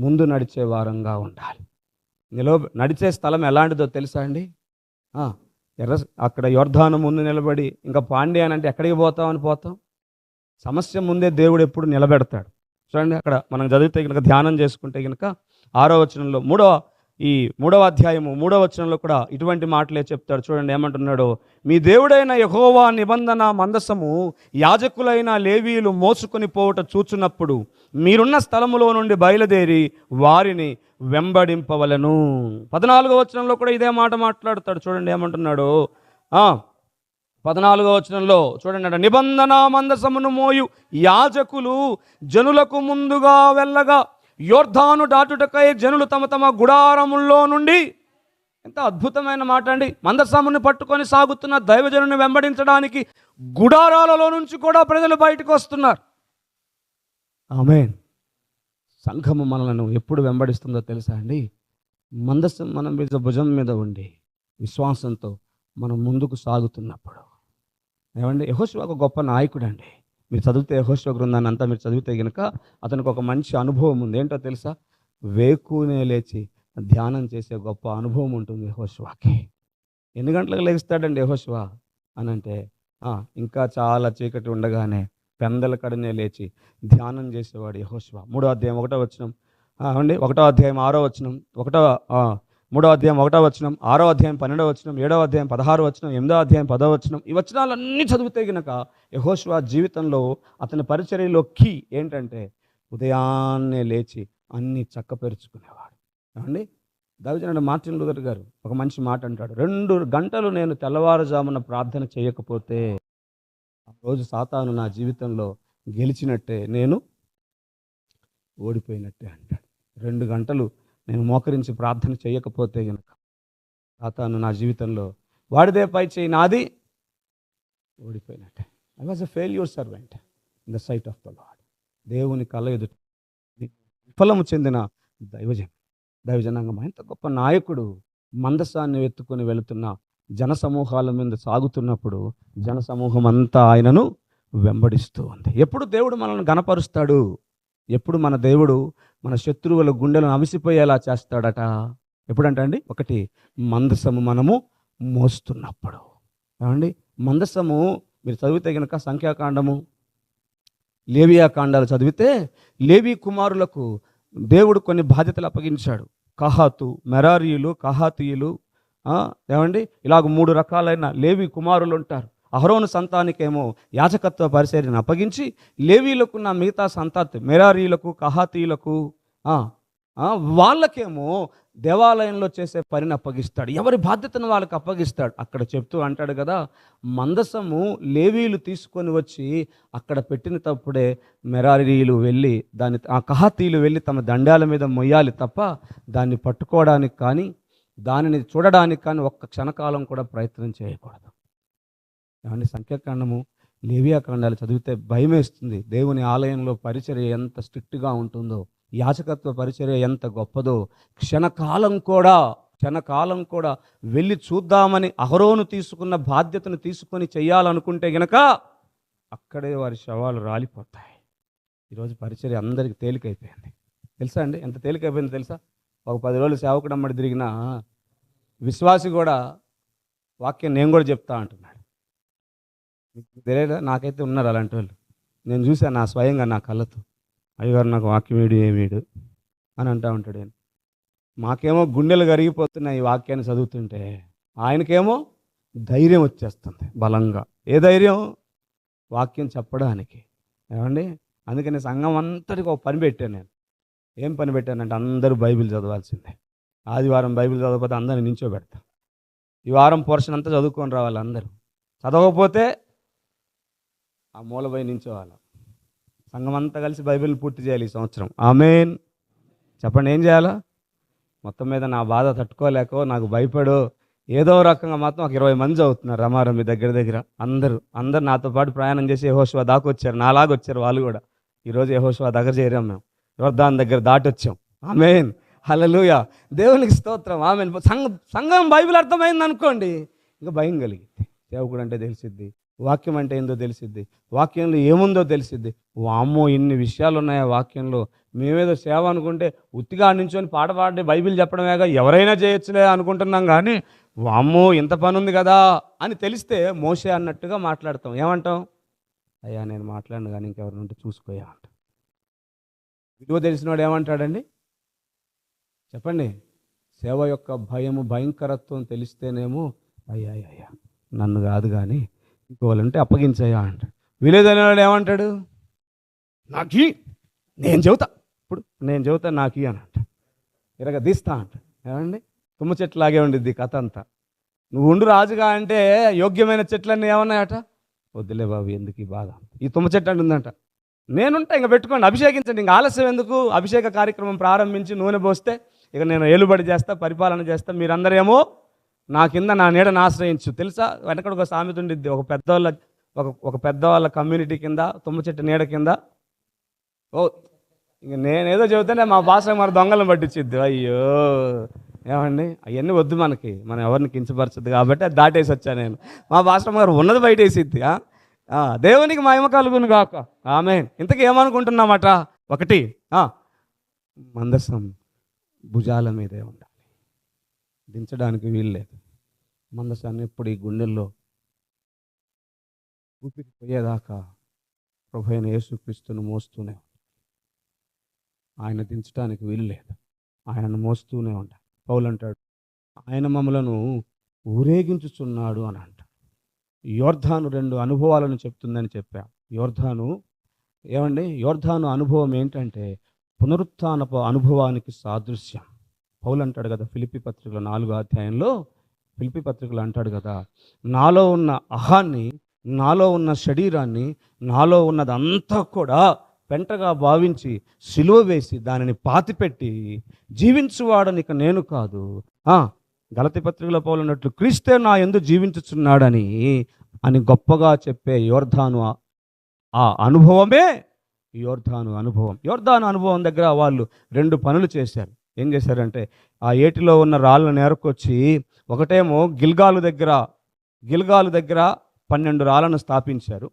ముందు నడిచే వారంగా ఉండాలి. నడిచే స్థలం ఎలాంటిదో తెలుసా అండి? అక్కడ యొర్దాను ముందు నిలబడి ఇంకా పాండ్య అని అంటే ఎక్కడికి పోతామని పోతాం. సమస్య ముందే దేవుడు ఎప్పుడు నిలబెడతాడు. చూడండి, అక్కడ మనం చదివితే కనుక, ధ్యానం చేసుకుంటే కనుక 6వ వచనంలో, 3వ అధ్యాయము 3వ వచనంలో కూడా ఇటువంటి మాటలే చెప్తాడు. చూడండి ఏమంటున్నాడు. మీ దేవుడైన యెహోవా నిబంధన మందసము యాజకులైన లేవీయులు మోసుకొని పోవుట చూచున్నప్పుడు మీరున్న స్థలములో నుండి బయలుదేరి వారిని వెంబడింపవలను. 14వ వచనంలో కూడా ఇదే మాట మాట్లాడతాడు. చూడండి ఏమంటున్నాడు. 14వ వచనంలో చూడండి, నిబంధన మందసమును మోయు యాజకులు జనులకు ముందుగా వెళ్ళగా యొర్దాను దాటుటకై జనులు తమ తమ గుడారముల్లో నుండి. ఎంత అద్భుతమైన మాట అండి. మందసమును పట్టుకొని సాగుతున్న దైవజనుని వెంబడించడానికి గుడారాలలో నుంచి కూడా ప్రజలు బయటకు వస్తున్నారు. ఆమేన్. సంఘము మనలను ఎప్పుడు వెంబడిస్తుందో తెలుసా అండి? మందసం మన మీద భుజం మీద ఉండి విశ్వాసంతో మనం ముందుకు సాగుతున్నప్పుడు. ఏమండి, యెహోషువ ఒక గొప్ప నాయకుడు అండి. మీరు చదివితే యెహోషువ గ్రంథాన్ని అంతా మీరు చదివితే కనుక అతనికి ఒక మంచి అనుభవం ఉంది. ఏంటో తెలుసా? వేకునే లేచి ధ్యానం చేసే గొప్ప అనుభవం ఉంటుంది యెహోషువకి. ఎన్ని గంటలకు లెగుస్తాడండి యెహోషువ అని అంటే, ఇంకా చాలా చీకటి ఉండగానే పెందల కడనే లేచి ధ్యానం చేసేవాడు యెహోషువ. 3వ అధ్యాయం 1వ వచనం అండి, 1వ అధ్యాయం 6వ వచనం, 3వ అధ్యాయం 1వ వచనం, 6వ అధ్యాయం 12వ వచనం, 7వ అధ్యాయం 16వ వచనం, 8వ అధ్యాయం 10వ వచనం. ఈ వచనాలన్నీ చదివితే గనక యెహోషువ జీవితంలో అతని పరిచర్యలో కీ ఏంటంటే ఉదయాన్నే లేచి అన్నీ చక్కపరుచుకునేవాడు. ఏమండి, దైవజనుడు మార్టిన్ లూథర్ గారు ఒక మంచి మాట అంటాడు, 2 గంటలు నేను తెల్లవారుజామున ప్రార్థన చేయకపోతే ఆ రోజు సాతాను నా జీవితంలో గెలిచినట్టే, నేను ఓడిపోయినట్టే అంటాడు. 2 గంటలు నేను మోకరించి ప్రార్థన చేయకపోతే గనక సాతాను నా జీవితంలో వాడిదే పై చేయి, నాది ఓడిపోయినట్టే. I was a failure servant in the sight of the Lord. దేవుని కళ్ళ ఎదుట విఫలము చెందిన దైవజనాంగం. ఎంత గొప్ప నాయకుడు. మందసాన్ని ఎత్తుకొని వెళుతున్న జనసమూహాల మీద సాగుతున్నప్పుడు జనసమూహం అంతా ఆయనను వెంబడిస్తూ ఉంది. ఎప్పుడు దేవుడు మనల్ని గణపరుస్తాడు? ఎప్పుడు మన దేవుడు మన శత్రువుల గుండెలను అవిసిపోయేలా చేస్తాడట? ఎప్పుడంట అండి? 1, మందసము మనము మోస్తున్నప్పుడు. ఏమండి, మందసము మీరు చదివితే కనుక సంఖ్యాకాండము, లేవియా కాండాలు చదివితే లేవి కుమారులకు దేవుడు కొన్ని బాధ్యతలు అప్పగించాడు. కహాతు, మెరారీయులు, కహాతీయులు, ఏమండి, ఇలాగ 3 రకాలైన లేవి కుమారులు ఉంటారు. అహరోను సంతానికేమో యాజకత్వ పరిచర్యను అప్పగించి, లేవీలకున్న మిగతా సంతాతి మెరారీయులకు, కహాతీయులకు వాళ్ళకేమో దేవాలయంలో చేసే పనిని అప్పగిస్తాడు. ఎవరి బాధ్యతను వాళ్ళకి అప్పగిస్తాడు. అక్కడ చెప్తూ అంటాడు కదా, మందసము లేవీలు తీసుకొని వచ్చి అక్కడ పెట్టిన తప్పుడే మెరారీయులు వెళ్ళి కహాతీయులు వెళ్ళి తమ దండాల మీద మొయ్యాలి తప్ప దాన్ని పట్టుకోవడానికి కానీ దానిని చూడడానికి కానీ ఒక్క క్షణకాలం కూడా ప్రయత్నం చేయకూడదు. ఏమండి, సంఖ్యాకాండము, లేవియా కాండాలు చదివితే భయమేస్తుంది. దేవుని ఆలయంలో పరిచర్య ఎంత స్ట్రిక్ట్గా ఉంటుందో, యాజకత్వ పరిచర్య ఎంత గొప్పదో. క్షణకాలం కూడా వెళ్ళి చూద్దామని అహరోను తీసుకున్న బాధ్యతను తీసుకొని చేయాలనుకుంటే గనక అక్కడే వారి శవాలు రాలిపోతాయి. ఈరోజు పరిచర్య అందరికీ తేలికైపోయింది. తెలుసా అండి? ఎంత తేలికైపోయింది తెలుసా? ఒక 10 రోజులు సేవకుడు అమ్మడి తిరిగిన విశ్వాసి కూడా వాక్యం నేను కూడా చెప్తా అంటున్నాడు. మీకు తెలియదా? నాకైతే ఉన్నారు అలాంటి వాళ్ళు. నేను చూశాను నా స్వయంగా నా కళ్ళతో. అయ్యగారు నాకు వాక్యం ఏమీడు అని అంటూ ఉంటాడు. ఆయన మాకేమో గుండెలు కరిగిపోతున్నాయి ఈ వాక్యాన్ని చదువుతుంటే, ఆయనకేమో ధైర్యం వచ్చేస్తుంది బలంగా. ఏ ధైర్యం? వాక్యం చెప్పడానికి. ఏమండి, అందుకని సంఘం అంతటికి ఒక పని పెట్టాను నేను. ఏం పని పెట్టానంటే అందరూ బైబిల్ చదవాల్సిందే. ఆదివారం బైబిల్ చదవకపోతే అందరిని నించోబెడతా. ఈ వారం పోర్షన్ అంతా చదువుకొని రావాలి అందరూ. చదవకపోతే ఆ మూలపై నించోవాలి. సంఘం అంతా కలిసి బైబిల్ పూర్తి చేయాలి ఈ సంవత్సరం. ఆమేన్ చెప్పండి. ఏం చేయాలా? మొత్తం మీద నా బాధ తట్టుకోలేకో నాకు భయపడో ఏదో రకంగా మాత్రం ఒక 20 మంది చదువుతున్నారు రమారమి దగ్గర. అందరూ నాతో పాటు ప్రయాణం చేసి యెహోషువ దాకా వచ్చారు. నాలాగా వచ్చారు వాళ్ళు కూడా. ఈరోజు యెహోషువ దగ్గర చేరాం మేము. యొర్దాను దగ్గర దాటొచ్చాం. ఆమేన్, హల్లెలూయా, దేవునికి స్తోత్రం. ఆమేన్. సంఘం బైబిల్ అర్థమైంది అనుకోండి, ఇంకా భయం కలిగింది. సేవకుడు అంటే తెలిసిద్ది, వాక్యం అంటే ఏందో తెలిసిద్ది, వాక్యంలో ఏముందో తెలిసిద్ది. వామ్మో ఇన్ని విషయాలు ఉన్నాయా వాక్యంలో, మేమేదో సేవ అనుకుంటే ఉత్తిగా నించొని పాట పాడి బైబిల్ చెప్పడమేగా ఎవరైనా చేయొచ్చులే అనుకుంటున్నాం. కానీ వామ్మో ఇంత పని ఉంది కదా అని తెలిస్తే మోషే అన్నట్టుగా మాట్లాడతాం. ఏమంటాం? అయ్యా నేను మాట్లాడను కానీ ఇంకెవరినుంటే చూసుకోయా అంట. విలువ తెలిసినవాడు ఏమంటాడండి? చెప్పండి. సేవ యొక్క భయము, భయంకరత్వం తెలిస్తేనేమో అయ్యా నన్ను కాదు కానీ ఇంకోవాలంటే అప్పగించయ్యా అంట. విలువ తెలియనివాడు ఏమంటాడు? నాకి నేను చెబుతా, ఇప్పుడు నేను చెబుతా నాకి అని అంట. ఇరగ తీస్తా అంట. ఏమండి, తుమ్మ చెట్లాగే ఉండిద్ది కథ అంతా. నువ్వు ఉండు రాజుగా అంటే యోగ్యమైన చెట్లన్నీ ఏమన్నాయట? వద్దులే బాబు ఎందుకు ఈ బాధ, ఈ తుమ్మ చెట్టు అంటుందంట. నేనుంటా, ఇంకా పెట్టుకోండి, అభిషేకించండి, ఇంకా ఆలస్యం ఎందుకు? అభిషేక కార్యక్రమం ప్రారంభించి నూనె పోస్తే ఇక నేను ఏలుబడి చేస్తా, పరిపాలన చేస్తా, మీరందరేమో నా కింద నా నీడను ఆశ్రయించు. తెలుసా, వెనకడ ఒక సామెత ఉండిద్ది, ఒక పెద్దవాళ్ళ కమ్యూనిటీ కింద తుమ్మ చెట్టు నీడ కింద. ఇంక నేనేదో చెబుతానే మా భాష మరి దొంగలను పట్టించిద్ది. అయ్యో ఏమండి, అవన్నీ వద్దు మనకి, మనం ఎవరిని కించపరచద్దు కాబట్టి అది దాటేసి వచ్చా నేను. మా భాష గారు ఉన్నది బయటేసిద్ది. దేవునికి మహిమ కలుగును గాక. ఆమేన్. ఇంతకీ ఏమనుకుంటున్నామట? 1 మందసం భుజాల మీదే ఉండాలి, దించడానికి వీల్లేదు. మందసాన్ని ఎప్పుడు ఈ గుండెల్లో ఊపిరి పోయేదాకా ప్రభు అయిన యేసుక్రీస్తును మోస్తూనే ఉండాలి. ఆయన దించడానికి వీలు లేదు, ఆయనను మోస్తూనే ఉండాలి. పౌలు అంటాడు, ఆయన మమ్మలను ఊరేగించుచున్నాడు అని అంటాడు. యోర్ధాను 2 అనుభవాలను చెప్తుందని చెప్పా. యోర్ధాను అనుభవం ఏంటంటే పునరుత్థానపు అనుభవానికి సాదృశ్యం. పౌలు అంటాడు కదా ఫిలిప్పీ పత్రికలో 4వ అధ్యాయంలో, ఫిలిప్పీ పత్రికలో అంటాడు కదా, నాలో ఉన్న అహాన్ని, నాలో ఉన్న శరీరాన్ని, నాలో ఉన్నదంతా కూడా పెంటగా భావించి సిలువ వేసి దానిని పాతిపెట్టి జీవించువాడనిక నేను కాదు, గలతీ పత్రికలో పౌలు అన్నట్లు క్రీస్తే నా యందు జీవించుచున్నాడని అని గొప్పగా చెప్పే యోర్ధాను ఆ అనుభవమే యోర్ధాను అనుభవం. యోర్ధాను అనుభవం దగ్గర వాళ్ళు 2 పనులు చేశారు. ఏం చేశారంటే ఆ ఏటిలో ఉన్న రాళ్ళను నేర్కొచ్చి, ఒకటేమో గిల్గాలు దగ్గర 12 రాళ్ళను స్థాపించారు.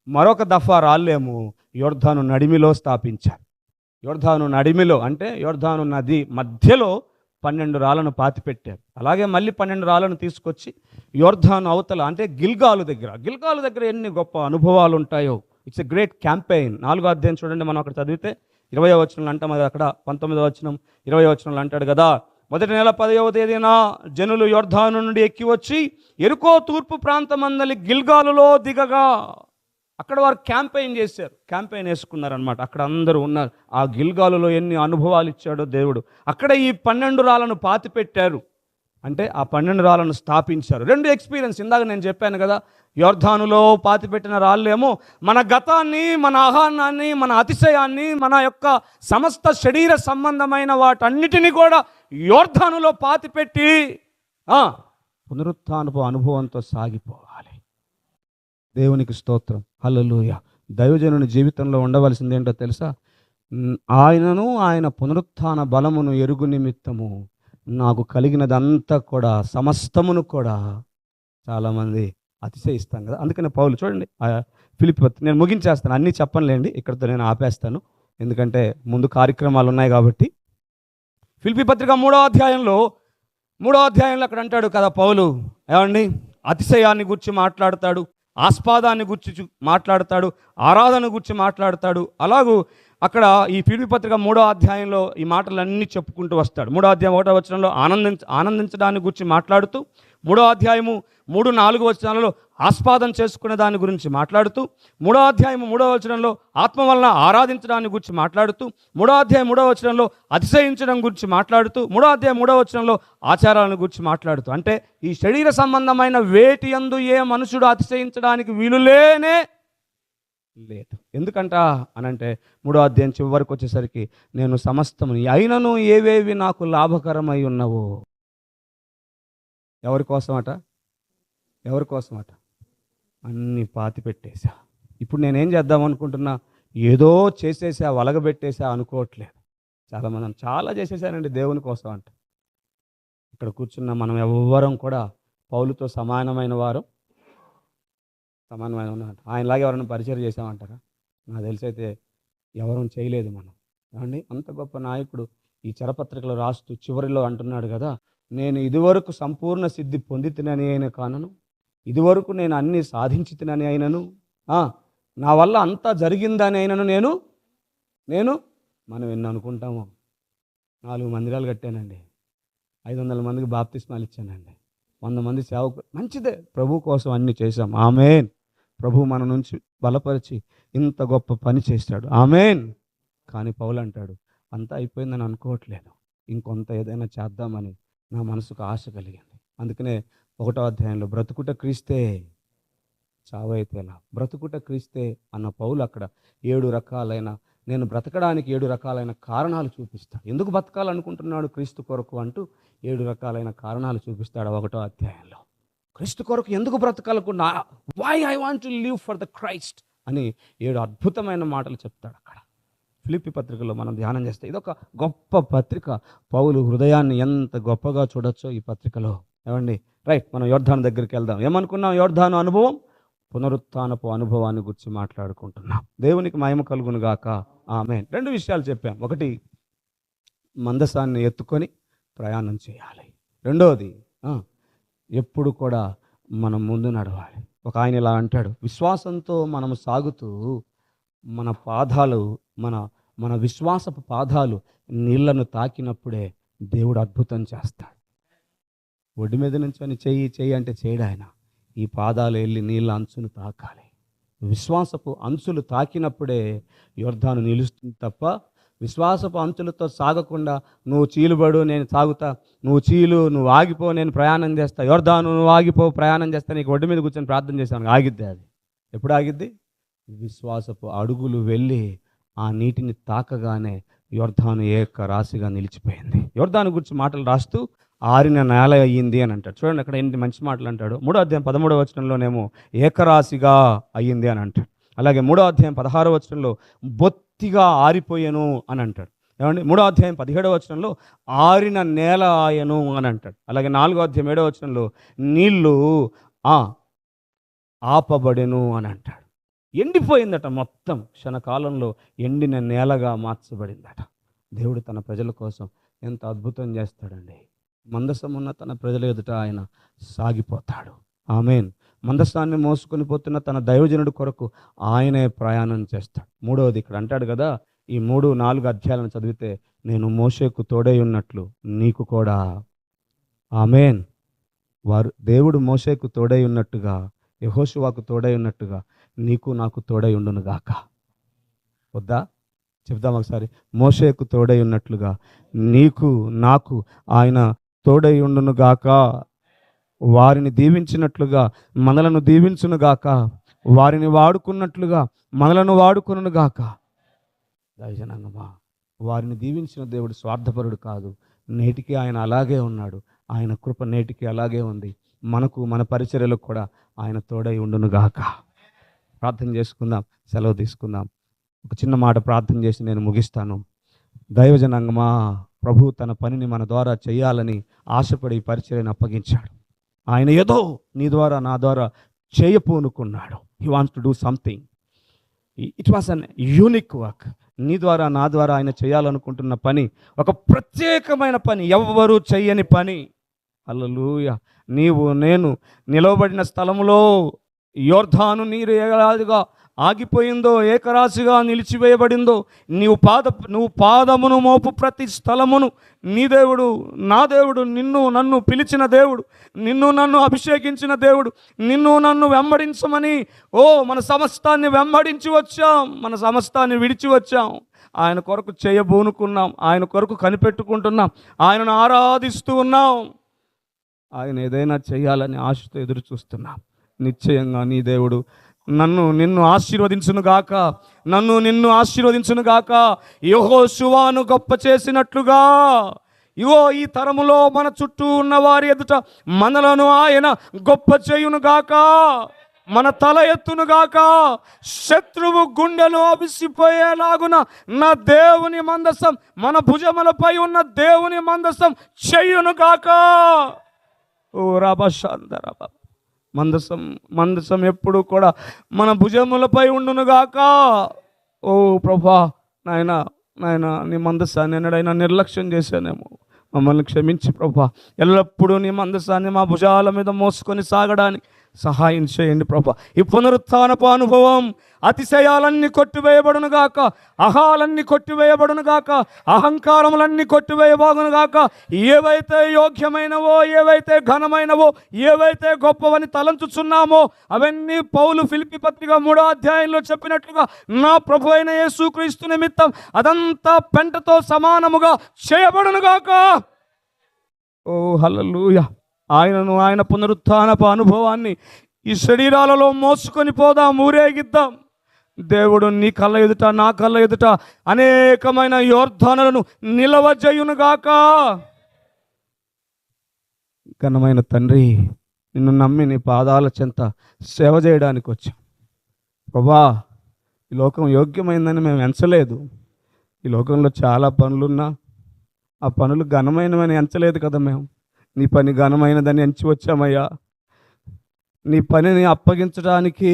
మరొక దఫా రాళ్ళేమో యోర్ధాను నడిమిలో స్థాపించారు. యోర్ధాను నడిమిలో అంటే యోర్ధాను నది మధ్యలో 12 రాళ్ళను పాతిపెట్టారు. అలాగే మళ్ళీ 12 రాళ్ళను తీసుకొచ్చి యోర్ధాను అవతల అంటే గిల్గాలు దగ్గర ఎన్ని గొప్ప అనుభవాలు ఉంటాయో. It's a great campaign. 4వ అధ్యాయం చూడండి, మనం అక్కడ చదివితే 20వ వచనంలో అంటాం, అది అక్కడ 19వ వచనం 20వ వచనంలో అంటాడు కదా, మొదటి నెల 10వ తేదీన జనులు యోర్ధాను నుండి ఎక్కి వచ్చి యెరికో తూర్పు ప్రాంతమందలి గిల్గాలులో దిగగా, అక్కడ వారు క్యాంపెయిన్ వేసుకున్నారనమాట. అక్కడ అందరూ ఉన్నారు. ఆ గిల్గాలులో ఎన్ని అనుభవాలు ఇచ్చాడో దేవుడు. అక్కడ ఈ 12 రాళ్ళను పాతి పెట్టారు, అంటే ఆ 12 రాళ్ళను స్థాపించారు. 2 ఎక్స్పీరియన్స్. ఇందాక నేను చెప్పాను కదా, యోర్ధానులో పాతిపెట్టిన రాళ్ళేమో మన గతాన్ని, మన ఆహారాన్ని, మన అతిశయాన్ని, మన యొక్క సమస్త శరీర సంబంధమైన వాటన్నిటినీ కూడా యోర్ధానులో పాతిపెట్టి పునరుత్థానపు అనుభవంతో సాగిపోవాలి. దేవునికి స్తోత్రం, హల్లెలూయా. దైవజనుని జీవితంలో ఉండవలసింది ఏంటో తెలుసా? ఆయనను, ఆయన పునరుత్థాన బలమును ఎరుగు నిమిత్తము నాకు కలిగినదంతా కూడా, సమస్తమును కూడా చాలామంది అతిశయిస్తాం కదా. అందుకనే పౌలు చూడండి, ఫిలిప్పీ నేను ముగించేస్తాను, అన్నీ చెప్పనులేండి, ఇక్కడితో నేను ఆపేస్తాను, ఎందుకంటే ముందు కార్యక్రమాలు ఉన్నాయి కాబట్టి. ఫిలిప్పీ పత్రిక 3వ అధ్యాయంలో అక్కడ అంటాడు కదా పౌలు, ఏమండి, అతిశయాన్ని గురించి మాట్లాడతాడు, ఆస్పాదాన్ని గురించి మాట్లాడతాడు, ఆరాధన గురించి మాట్లాడతాడు. అలాగూ అక్కడ ఈ ఫిలిప్పీ పత్రిక 3వ అధ్యాయంలో ఈ మాటలన్నీ చెప్పుకుంటూ వస్తాడు. 3వ అధ్యాయం 1వ వచనంలో ఆనందించడాన్ని గురించి మాట్లాడుతూ, 3వ అధ్యాయము 3, 4 వచనాలలో ఆస్పాదం చేసుకునే దాని గురించి మాట్లాడుతూ, 3వ అధ్యాయం 3వ వచనంలో ఆత్మ వలన ఆరాధించడాన్ని గురించి మాట్లాడుతూ, 3వ అధ్యాయం 3వ వచనంలో అతిశయించడం గురించి మాట్లాడుతూ, 3వ అధ్యాయం 3వ వచనంలో ఆచారాలను గురించి మాట్లాడుతూ, అంటే ఈ శరీర సంబంధమైన వేటి యందు ఏ మనుషుడు అతిశయించడానికి వీలులేనే లేదు. ఎందుకంట అనంటే 3వ అధ్యాయం చివరి వరకు వచ్చేసరికి, నేను సమస్తముని అయినను ఏవేవి నాకు లాభకరమై ఉన్నవో. ఎవరి కోసమట? అన్నీ పాతి పెట్టేశా. ఇప్పుడు నేనేం చేద్దాం అనుకుంటున్నా, ఏదో చేసేసా, వలగబెట్టేసా అనుకోవట్లేదు. చాలామంది చాలా చేసేసానండి దేవుని కోసం అంట. ఇక్కడ కూర్చున్న మనం ఎవ్వరం కూడా పౌలుతో సమానమైన ఆయనలాగా ఎవరైనా పరిచయం చేసామంటారా? నాకు తెలిసైతే ఎవరూ చేయలేదు మనం. ఏమండి, అంత గొప్ప నాయకుడు ఈ చరపత్రికలో రాస్తూ చివరిలో అంటున్నాడు కదా, నేను ఇదివరకు సంపూర్ణ సిద్ధి పొందితినని అయిన కానను, ఇదివరకు నేను అన్నీ సాధించితినని అయినను, నా వల్ల అంతా జరిగిందని అయినను నేను మనం ఎన్ని అనుకుంటామో, 4 మందిరాలు కట్టానండి, 500 మందికి బాప్తిస్మాలు ఇచ్చానండి, 100 మంది సేవకు, మంచిదే, ప్రభు కోసం అన్నీ చేశాం, ఆమేన్. ప్రభు మన నుంచి బలపరిచి ఇంత గొప్ప పని చేశాడు, ఆమేన్. కానీ పౌలు అంటాడు, అంతా అయిపోయిందని అనుకోవట్లేదు, ఇంకొంత ఏదైనా చేద్దామని నా మనసుకు ఆశ కలిగింది. అందుకనే 1వ అధ్యాయంలో బ్రతుకుట క్రీస్తే, చావైతే ఎలా, బ్రతుకుట క్రీస్తే అన్న పౌలు అక్కడ 7 రకాలైన, నేను బ్రతకడానికి 7 రకాలైన కారణాలు చూపిస్తాడు. ఎందుకు బతకాలనుకుంటున్నాడు క్రీస్తు కొరకు అంటూ 7 రకాలైన కారణాలు చూపిస్తాడు 1వ అధ్యాయంలో. క్రీస్తు కొరకు ఎందుకు బ్రతకాలనుకున్నా, why I want to live for the Christ అని 7 అద్భుతమైన మాటలు చెప్తాడు అక్కడ. ఫిలిప్పీ పత్రికలో మనం ధ్యానం చేస్తే ఇదొక గొప్ప పత్రిక. పౌలు హృదయాన్ని ఎంత గొప్పగా చూడొచ్చో ఈ పత్రికలో. ఏమండి, రైట్, మనం యోర్ధాను దగ్గరికి వెళ్దాం. ఏమనుకున్నాం? యోర్ధాను అనుభవం, పునరుత్థానపు అనుభవాన్ని గురించి మాట్లాడుకుంటున్నాం. దేవునికి మహిమ కలుగును గాక, ఆమేన్. 2 విషయాలు చెప్పాం. ఒకటి, మందసాన్ని ఎత్తుకొని ప్రయాణం చేయాలి. రెండవది ఎప్పుడు కూడా మనం ముందు నడవాలి. ఒక ఆయన ఇలా అంటాడు, విశ్వాసంతో మనము సాగుతూ మన పాదాలు మన మన విశ్వాసపు పాదాలు నీళ్లను తాకినప్పుడే దేవుడు అద్భుతం చేస్తాడు. ఒడ్డు మీద నుంచి చెయ్యి అంటే చేయడు ఆయన. ఈ పాదాలు వెళ్ళి నీళ్ళ అంచును తాకాలి. విశ్వాసపు అంచులు తాకినప్పుడే యొర్దాను నిలుస్తుంది తప్ప విశ్వాసపు అంచులతో సాగకుండా నువ్వు చీలుబడు నేను సాగుతా, నువ్వు ఆగిపో నేను ప్రయాణం చేస్తా, యొర్దాను నువ్వు ఆగిపో ప్రయాణం చేస్తా, నీకు ఒడ్డు మీద కూర్చొని ప్రార్థన చేశాను, ఆగిద్ది. అది ఎప్పుడు ఆగిద్ది? విశ్వాసపు అడుగులు వెళ్ళి ఆ నీటిని తాకగానే యొర్దాను ఏకరాశిగా నిలిచిపోయింది. యొర్దాను గురించి మాటలు రాస్తూ ఆరిన నేల అయ్యింది అని అంటాడు. చూడండి అక్కడ ఎన్ని మంచి మాటలు అంటాడు. 3వ అధ్యాయం 13వ వచనంలోనేమో ఏకరాశిగా అయ్యింది అని అంటాడు. అలాగే 3వ అధ్యాయం 16వ వచనంలో బొత్తిగా ఆరిపోయాను అని అంటాడు. ఏమండి 3వ అధ్యాయం 17వ వచనంలో ఆరిన నేల ఆయను అని అంటాడు. అలాగే 4వ అధ్యాయం 7వ వచనంలో నీళ్లు ఆపబడెను అని అంటాడు. ఎండిపోయిందట, మొత్తం క్షణకాలంలో ఎండిన నేలగా మార్చబడిందట. దేవుడు తన ప్రజల కోసం ఎంత అద్భుతం చేస్తాడండి. మందసం ఉన్న తన ప్రజల ఎదుట ఆయన సాగిపోతాడు. ఆమేన్. మందసాన్ని మోసుకొని పోతున్న తన దైవజనుడి కొరకు ఆయనే ప్రయాణం చేస్తాడు. మూడవది ఇక్కడ అంటాడు కదా, ఈ 3-4 అధ్యాయాలను చదివితే నేను మోషేకు తోడై ఉన్నట్లు నీకు కూడా. ఆమేన్. దేవుడు మోషేకు తోడై ఉన్నట్టుగా, యెహోషువకు తోడై ఉన్నట్టుగా నీకు నాకు తోడై ఉండును గాక. వద్దా? చెప్దాం ఒకసారి. మోషేకు తోడై ఉన్నట్లుగా నీకు నాకు ఆయన తోడై ఉండును గాక. వారిని దీవించినట్లుగా మనలను దీవించును గాక. వారిని వాడుకున్నట్లుగా మనలను వాడుకొనును గాక. దైవజనాంగమా, వారిని దీవించిన దేవుడు స్వార్థపరుడు కాదు. నేటికి ఆయన అలాగే ఉన్నాడు. ఆయన కృప నేటికి అలాగే ఉంది. మనకు మన పరిచర్యలకు కూడా ఆయన తోడై ఉండును గాక. ప్రార్థన చేసుకుందాం, సెలవు తీసుకుందాం. ఒక చిన్న మాట ప్రార్థన చేసి నేను ముగిస్తాను. దైవజనాంగమా, ప్రభు తన పనిని మన ద్వారా చేయాలని ఆశపడి పరిచర్యను అప్పగించాడు. ఆయన ఏదో నీ ద్వారా నా ద్వారా చేయపూనుకున్నాడు. He wants to do something. It was an unique work. నీ ద్వారా నా ద్వారా ఆయన చేయాలనుకుంటున్న పని ఒక ప్రత్యేకమైన పని, ఎవ్వరూ చెయ్యని పని. హల్లెలూయా. నీవు నేను నిలవబడిన స్థలములో యొర్దాను నీరు ఏలాదిగా ఆగిపోయిందో, ఏకరాశిగా నిలిచివేయబడిందో, నువ్వు పాదమును మోపు ప్రతి స్థలమును నీ దేవుడు, నా దేవుడు, నిన్ను నన్ను పిలిచిన దేవుడు, నిన్ను నన్ను అభిషేకించిన దేవుడు, నిన్ను నన్ను వెంబడించమని మన సమస్తాన్ని వెంబడించి వచ్చాం, మన సమస్తాన్ని విడిచి వచ్చాం. ఆయన కొరకు చేయబూనుకున్నాం, ఆయన కొరకు కనిపెట్టుకుంటున్నాం, ఆయనను ఆరాధిస్తూ ఉన్నాం. ఆయన ఏదైనా చేయాలని ఆశతో ఎదురు చూస్తున్నాం. నిశ్చయంగా నీ దేవుడు నిన్ను ఆశీర్వదించునుగాక, నిన్ను ఆశీర్వదించునుగాక. యెహోషువను గొప్ప చేసినట్లుగా ఇగో ఈ తరములో మన చుట్టూ ఉన్న వారి ఎదుట మనలను ఆయన గొప్ప చేయునుగాక, మన తల ఎత్తునుగాక. శత్రువు గుండెను అవిసిపోయేలాగున నా దేవుని మందసం, మన భుజములపై ఉన్న దేవుని మందసం చేయునుగాక. ఓ రాబా మందసం ఎప్పుడు కూడా మన భుజములపై ఉండునుగాక. ఓ ప్రభా, నాయన నీ మందసాన్ని ఎన్నడైనా నిర్లక్ష్యం చేశానేమో, మమ్మల్ని క్షమించి ప్రభా. ఎల్లప్పుడూ నీ మందసాన్ని మా భుజాల మీద మోసుకొని సాగడానికి సహాయం చేయండి ప్రభా. ఈ పునరుత్థానపు అనుభవం అతిశయాలన్నీ కొట్టివేయబడును గాక, అహాలన్నీ కొట్టివేయబడును గాక, అహంకారములన్నీ కొట్టివేయబడును గాక. ఏవైతే యోగ్యమైనవో, ఏవైతే ఘనమైనవో, ఏవైతే గొప్పవని తలంచుచున్నామో అవన్నీ పౌలు ఫిలిప్పీ పత్రిక 3వ అధ్యాయంలో చెప్పినట్లుగా నా ప్రభు అయిన యేసుక్రీస్తు నిమిత్తం అదంతా పెంటతో సమానముగా చేయబడును గాక. ఓ హల్లెలూయా. ఆయన పునరుత్థానపు అనుభవాన్ని ఈ శరీరాలలో మోసుకొని పోదాం, ఊరేగిద్దాం. దేవుడు నీ కళ్ళ ఎదుట, నా కళ్ళ ఎదుట అనేకమైన యొర్దానులను నిలవజేయునుగాక. ఘనమైన తండ్రి, నిన్ను నమ్మి నీ పాదాల చెంత సేవ చేయడానికి వచ్చాం ప్రభా. ఈ లోకం యోగ్యమైందని మేము ఎంచలేదు. ఈ లోకంలో చాలా పనులున్నా ఆ పనులు ఘనమైనవని ఎంచలేదు కదా. మేము నీ పని ఘనమైనదని ఎంచి వచ్చామయ్యా. నీ పనిని అప్పగించడానికి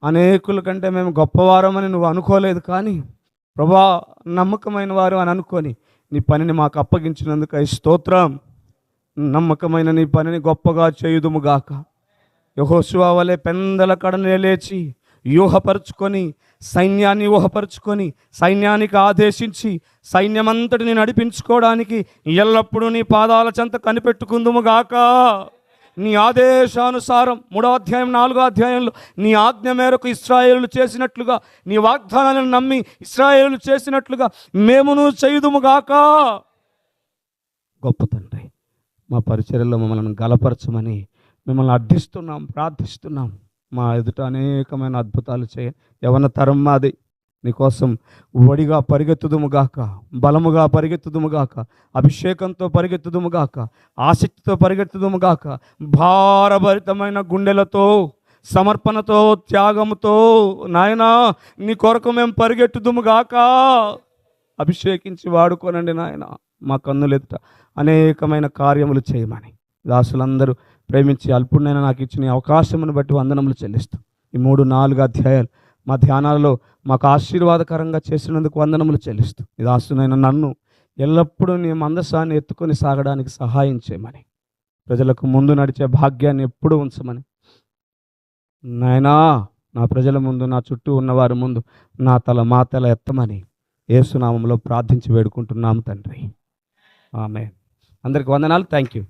అనేకుల కంటే మేము గొప్పవారమని నువ్వు అనుకోలేదు, కానీ ప్రభా నమ్మకమైన వారు అని అనుకొని నీ పనిని మాకు అప్పగించినందుకు స్తోత్రం. నమ్మకమైన నీ పనిని గొప్పగా చేయుదుముగాక. యెహోషువ వలె పెందల కడనే లేచి వ్యూహపరుచుకొని సైన్యాన్ని ఊహపరుచుకొని సైన్యానికి ఆదేశించి సైన్యమంతటిని నడిపించుకోవడానికి ఎల్లప్పుడూ నీ పాదాల చెంత కనిపెట్టుకుందుముగాక. నీ ఆదేశానుసారం 3వ అధ్యాయం 4వ అధ్యాయంలో నీ ఆజ్ఞ మేరకు ఇశ్రాయేలు చేసినట్లుగా, నీ వాగ్దానాలను నమ్మి ఇశ్రాయేలు చేసినట్లుగా మేమును చేయుదుముగాక. గొప్ప తండ్రి, మా పరిచర్యలో మమ్మల్ని గలపరచమని మిమ్మల్ని అర్థిస్తున్నాం, ప్రార్థిస్తున్నాం. మా ఎదుట అనేకమైన అద్భుతాలు చేయ యవన తరం మాది. నీకోసం వడిగా పరిగెత్తుదుముగాక, బలముగా పరిగెత్తుదుముగాక, అభిషేకంతో పరిగెత్తుదుముగాక, ఆసక్తితో పరిగెత్తుదుముగాక, భారభరితమైన గుండెలతో, సమర్పణతో, త్యాగముతో నాయనా నీ కొరకు మేము పరిగెట్టుదుముగాక. అభిషేకించి వాడుకోనండి నాయన. మా కన్నులెదుట అనేకమైన కార్యములు చేయమని దాసులందరూ ప్రేమించి అల్పుడైనా నాకు ఇచ్చిన ఈ అవకాశమును బట్టి వందనములు చెల్లిస్తాం. ఈ 3-4 అధ్యాయాలు మా ధ్యానాలలో మాకు ఆశీర్వాదకరంగా చేసినందుకు వందనములు చెల్లిస్తాం. ఈ దాసునైన నన్ను ఎల్లప్పుడూ నీ మందసాన్ని ఎత్తుకొని సాగడానికి సహాయం చేయమని, ప్రజలకు ముందు నడిచే భాగ్యాన్ని ఎప్పుడూ ఉంచమని నాయనా, నా ప్రజల ముందు, నా చుట్టూ ఉన్నవారి ముందు మా తల ఎత్తమని యేసు నామములో ప్రార్థించి వేడుకుంటున్నాము తండ్రి. ఆమేన్. అందరికి వందనాలు. Thank you.